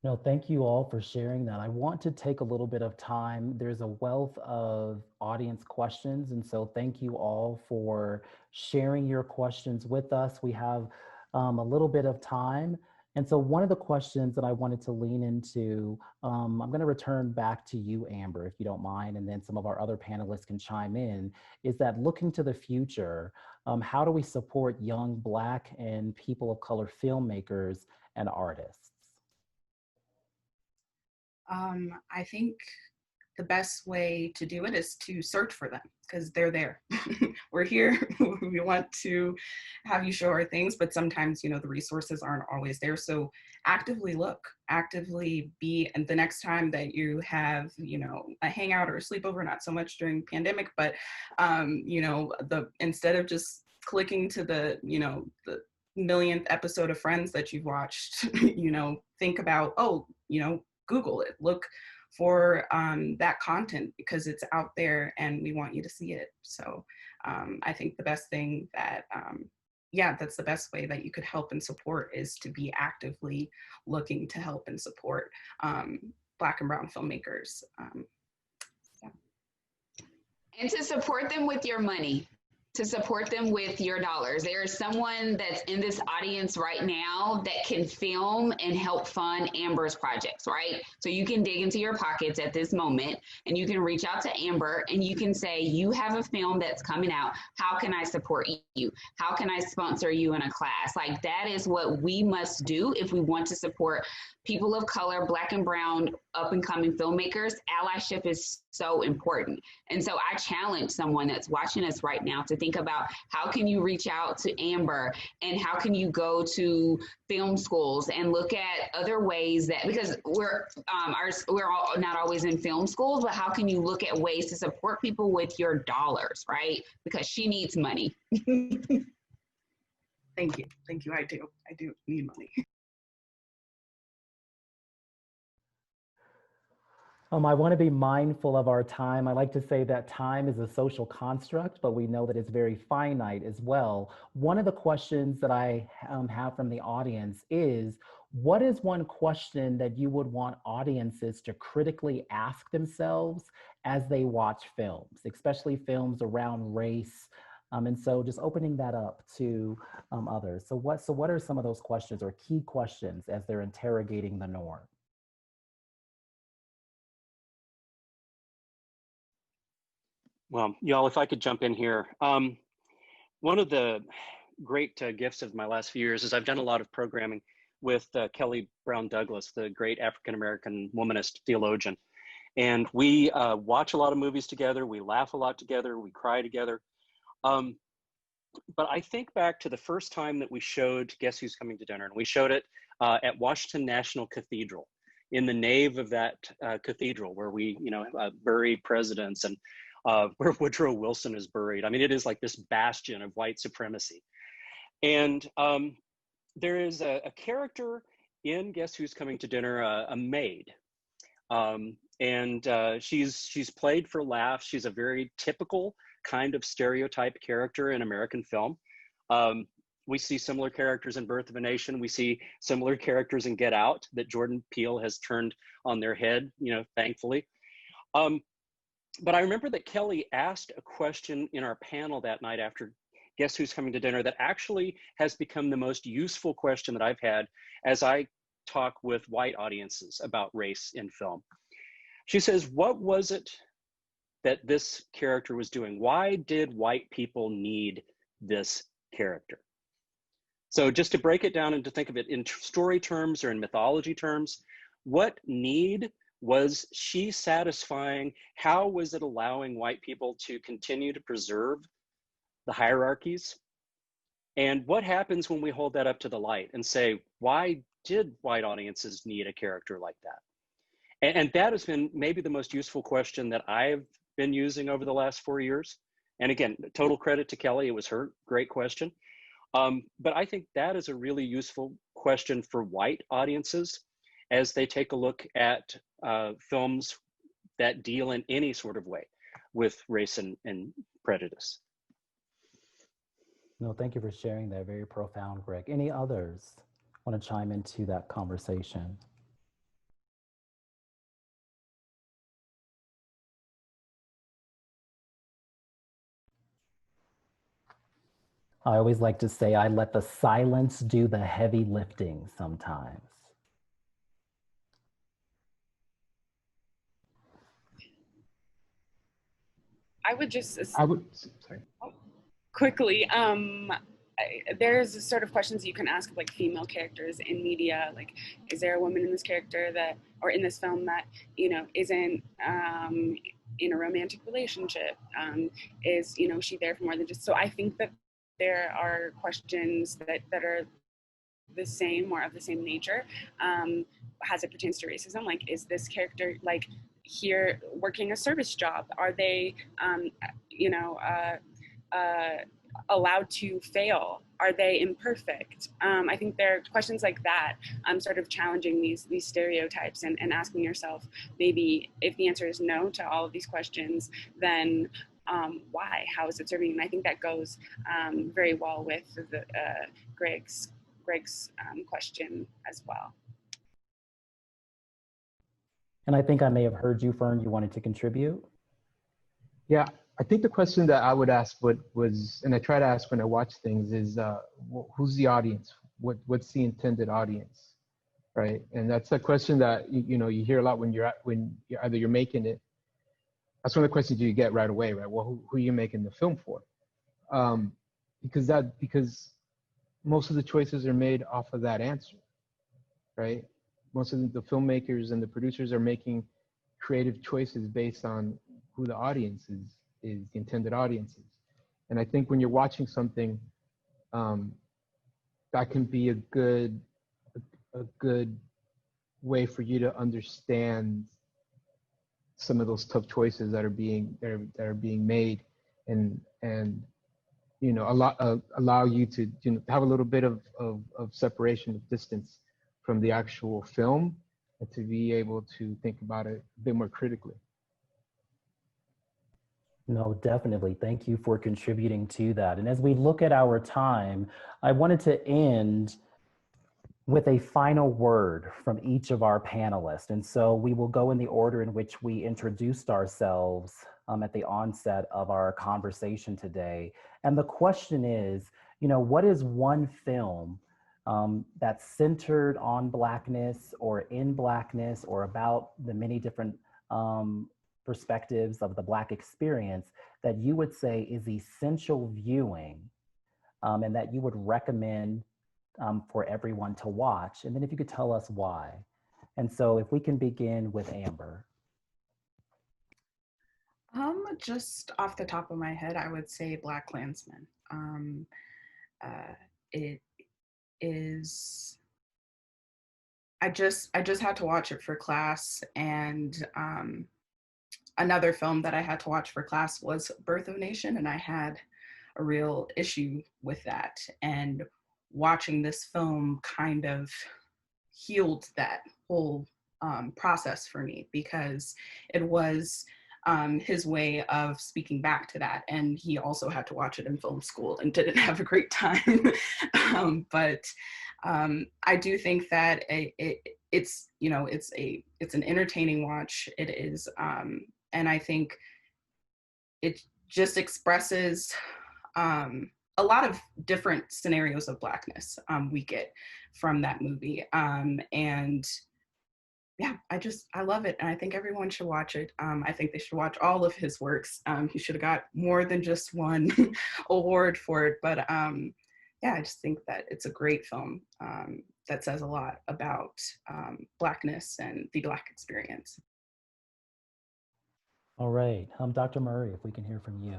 No, thank you all for sharing that. I want to take a little bit of time. There's a wealth of audience questions, and so thank you all for sharing your questions with us. We have a little bit of time, And so one of the questions that I wanted to lean into, I'm going to return back to you, Amber, if you don't mind, and then some of our other panelists can chime in, is that looking to the future, how do we support young Black and people of color filmmakers and artists? I think the best way to do it is to search for them because they're there. We're here. We want to have you show our things, but sometimes, the resources aren't always there. So actively look, actively be, and the next time that you have, a hangout or a sleepover, not so much during pandemic, but, instead of just clicking to the millionth episode of Friends that you've watched, think about, Google it, look for that content because it's out there and we want you to see it. So I think the best thing that, that's the best way that you could help and support is to be actively looking to help and support Black and Brown filmmakers. And to support them with your money, to support them with your dollars. There is someone that's in this audience right now that can film and help fund Amber's projects, right? So you can dig into your pockets at this moment and you can reach out to Amber and you can say, you have a film that's coming out. How can I support you? How can I sponsor you in a class? Like that is what we must do if we want to support people of color, Black and Brown, up and coming filmmakers. Allyship is so important. And so I challenge someone that's watching us right now to think about how can you reach out to Amber and how can you go to film schools and look at other ways that, because we're all not always in film schools, but how can you look at ways to support people with your dollars, right? Because she needs money. Thank you. I do need money. I want to be mindful of our time. I like to say that time is a social construct, but we know that it's very finite as well. One of the questions that I have from the audience is, what is one question that you would want audiences to critically ask themselves as they watch films, especially films around race? And so just opening that up to others. So what are some of those questions or key questions as they're interrogating the norm? Well, y'all, if I could jump in here. One of the great gifts of my last few years is I've done a lot of programming with Kelly Brown Douglas, the great African-American womanist theologian. And we watch a lot of movies together. We laugh a lot together. We cry together. But I think back to the first time that we showed Guess Who's Coming to Dinner, and we showed it at Washington National Cathedral, in the nave of that cathedral where we, bury presidents and where Woodrow Wilson is buried. I mean, it is like this bastion of white supremacy. And there is a character in Guess Who's Coming to Dinner, a maid. She's played for laughs. She's a very typical kind of stereotype character in American film. We see similar characters in Birth of a Nation. We see similar characters in Get Out that Jordan Peele has turned on their head, thankfully. But I remember that Kelly asked a question in our panel that night after Guess Who's Coming to Dinner that actually has become the most useful question that I've had as I talk with white audiences about race in film. She says, what was it that this character was doing? Why did white people need this character? So just to break it down and to think of it in story terms or in mythology terms, what need was she satisfying? How was it allowing white people to continue to preserve the hierarchies? And what happens when we hold that up to the light and say, why did white audiences need a character like that? And that has been maybe the most useful question that I've been using over the last 4 years. And again, total credit to Kelly, it was her great question. But I think that is a really useful question for white audiences as they take a look at films that deal in any sort of way with race and prejudice. No, thank you for sharing that. Very profound, Greg. Any others want to chime into that conversation? I always like to say I let the silence do the heavy lifting sometimes. I would just sorry. quickly, there's a sort of questions you can ask of like female characters in media, like, is there a woman in this character that, or in this film that, you know, isn't in a romantic relationship? Is, you know, she there for more than just, so I think that there are questions that are the same or of the same nature as it pertains to racism. Like, is this character like here working a service job? Are they, you know, allowed to fail? Are they imperfect? I think there are questions like that, sort of challenging these stereotypes and asking yourself, maybe if the answer is no to all of these questions, then why? How is it serving? And I think that goes very well with the, Greg's question as well. And I think I may have heard you, Fern, you wanted to contribute? Yeah, I think the question that I would ask was, and I try to ask when I watch things, is who's the audience? What's the intended audience, right? And that's a question that you know you hear a lot when you're either you're making it. That's one of the questions you get right away, right? Well, who are you making the film for? Because most of the choices are made off of that answer, right? Most of the filmmakers and the producers are making creative choices based on who the audience is the intended audience is. And I think when you're watching something, that can be a good way for you to understand some of those tough choices that are being made, and you know allow you to, you know, have a little bit of separation, of distance from the actual film, and to be able to think about it a bit more critically. No, definitely. Thank you for contributing to that. And as we look at our time, I wanted to end with a final word from each of our panelists. And so we will go in the order in which we introduced ourselves at the onset of our conversation today. And the question is, you know, what is one film that's centered on Blackness or in Blackness or about the many different perspectives of the Black experience that you would say is essential viewing and that you would recommend for everyone to watch? And then if you could tell us why. And so if we can begin with Amber. Just off the top of my head, I would say BlacKkKlansman. It is, I just had to watch it for class, and another film that I had to watch for class was Birth of a Nation, and I had a real issue with that. And watching this film kind of healed that whole process for me, because it was his way of speaking back to that. And he also had to watch it in film school and didn't have a great time. But I do think that it's, you know, it's an entertaining watch. It is, and I think it just expresses a lot of different scenarios of Blackness we get from that movie. And yeah, I love it. And I think everyone should watch it. I think they should watch all of his works. He should have got more than just one award for it. But yeah, I just think that it's a great film that says a lot about Blackness and the Black experience. All right, Dr. Murray, if we can hear from you.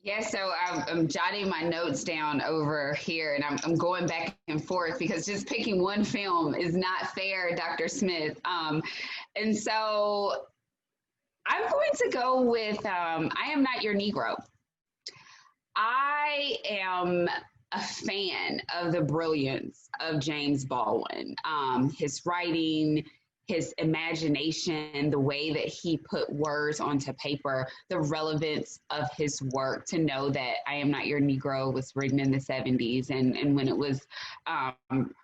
Yeah, so I'm jotting my notes down over here, and I'm going back and forth because just picking one film is not fair, Dr. Smith. And so I'm going to go with I Am Not Your Negro. I am a fan of the brilliance of James Baldwin, his writing, his imagination, the way that he put words onto paper, the relevance of his work, to know that I Am Not Your Negro was written in the 70s. And when it was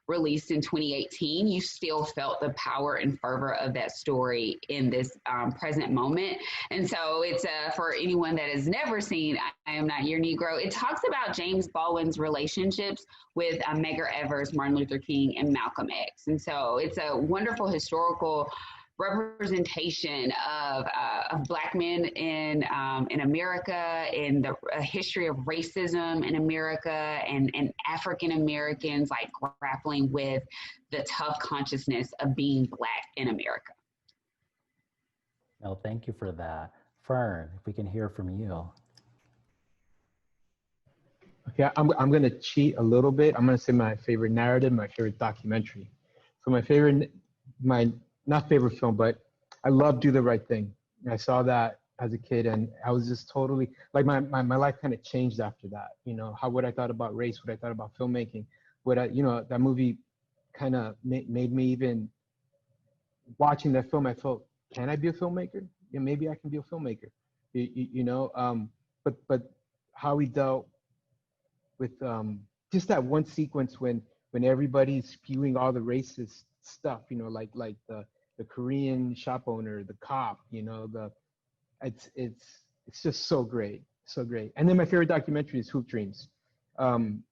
released in 2018, you still felt the power and fervor of that story in this present moment. And so it's for anyone that has never seen I Am Not Your Negro. It talks about James Baldwin's relationships with Medgar Evers, Martin Luther King, and Malcolm X. And so it's a wonderful historical representation of Black men in America, in the history of racism in America, and African Americans like grappling with the tough consciousness of being Black in America. No, thank you for that. Fern, if we can hear from you. Okay, I'm going to cheat a little bit. I'm going to say my favorite narrative, my favorite documentary. So my not favorite film, but I love Do the Right Thing. I saw that as a kid, and I was just totally, like my life kind of changed after that. You know, what I thought about race, what I thought about filmmaking, that movie kind of made me, even watching that film, I felt, can I be a filmmaker? Yeah, maybe I can be a filmmaker. But how he dealt with just that one sequence when everybody's spewing all the racist stuff, like the Korean shop owner, the cop, it's just so great, so great. And then my favorite documentary is Hoop Dreams, and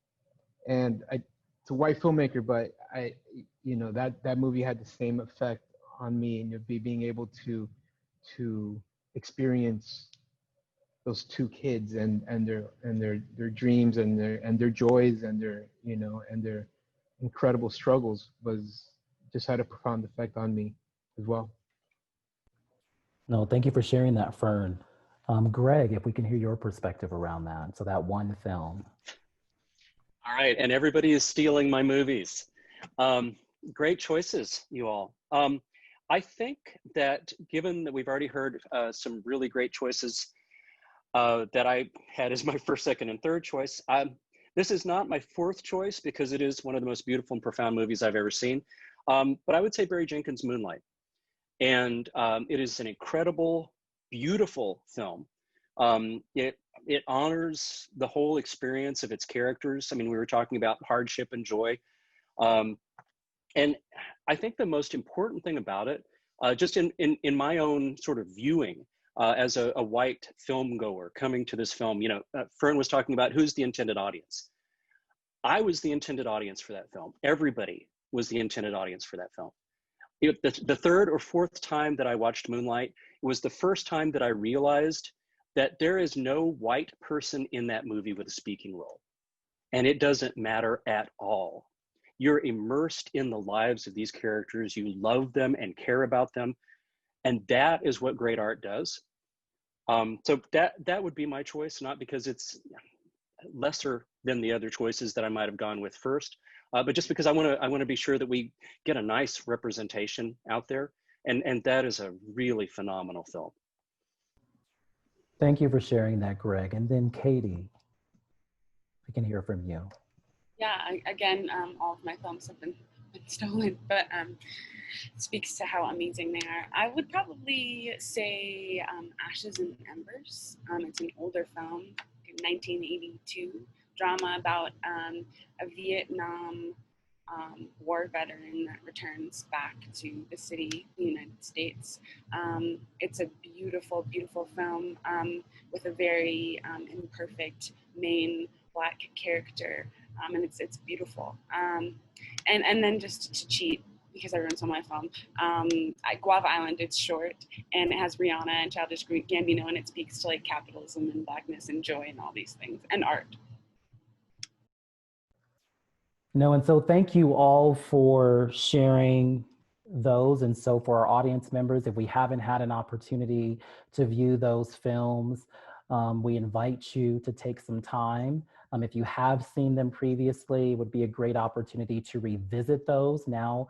it's a white filmmaker, but that movie had the same effect on me, and being able to experience those two kids and their dreams and their joys and their incredible struggles just had a profound effect on me as well. No, thank you for sharing that, Fern. Greg, if we can hear your perspective around that. So that one film. All right, and everybody is stealing my movies. Great choices, you all. I think that given that we've already heard some really great choices that I had as my first, second, and third choice, this is not my fourth choice because it is one of the most beautiful and profound movies I've ever seen. But I would say Barry Jenkins' Moonlight. And it is an incredible, beautiful film. It honors the whole experience of its characters. I mean, we were talking about hardship and joy. And I think the most important thing about it, just in my own sort of viewing as a white film goer coming to this film, Fern was talking about who's the intended audience. I was the intended audience for that film. Everybody was the intended audience for that film. The third or fourth time that I watched Moonlight, it was the first time that I realized that there is no white person in that movie with a speaking role. And it doesn't matter at all. You're immersed in the lives of these characters. You love them and care about them. And that is what great art does. So that would be my choice, not because it's lesser than the other choices that I might have gone with first, but just because I want to be sure that we get a nice representation out there, and that is a really phenomenal film. Thank you for sharing that, Greg. And then Katie, we can hear from you. Yeah, again, all of my films have been stolen, but it speaks to how amazing they are. I would probably say Ashes and Embers. It's an older film, 1982 drama about a Vietnam war veteran that returns back to the city, the United States. It's a beautiful, beautiful film with a very imperfect main Black character, and it's beautiful. And then just to cheat, because I ruined some of my film, Guava Island, it's short, and it has Rihanna and Childish Gambino, and it speaks to like capitalism and Blackness and joy and all these things, and art. No, and so thank you all for sharing those. And so for our audience members, if we haven't had an opportunity to view those films, we invite you to take some time. If you have seen them previously, it would be a great opportunity to revisit those now,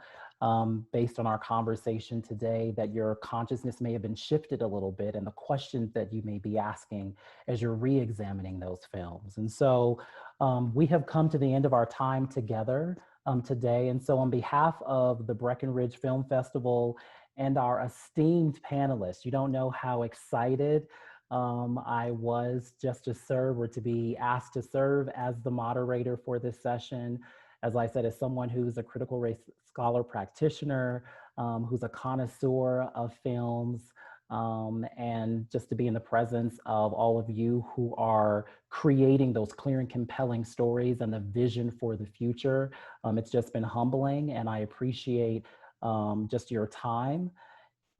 based on our conversation today, that your consciousness may have been shifted a little bit and the questions that you may be asking as you're re-examining those films. And so we have come to the end of our time together today. And so on behalf of the Breckenridge Film Festival and our esteemed panelists, you don't know how excited I was just to serve, or to be asked to serve as the moderator for this session. As I said, as someone who's a critical race scholar practitioner, who's a connoisseur of films, and just to be in the presence of all of you who are creating those clear and compelling stories and the vision for the future. It's just been humbling, and I appreciate just your time.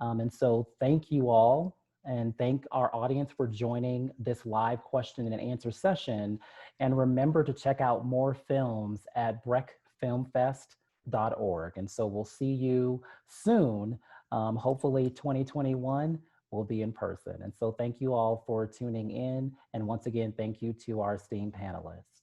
And so thank you all, and thank our audience for joining this live question and answer session. And remember to check out more films at breckfilmfest.org. And so we'll see you soon. Hopefully 2021 will be in person. And so thank you all for tuning in. And once again, thank you to our esteemed panelists.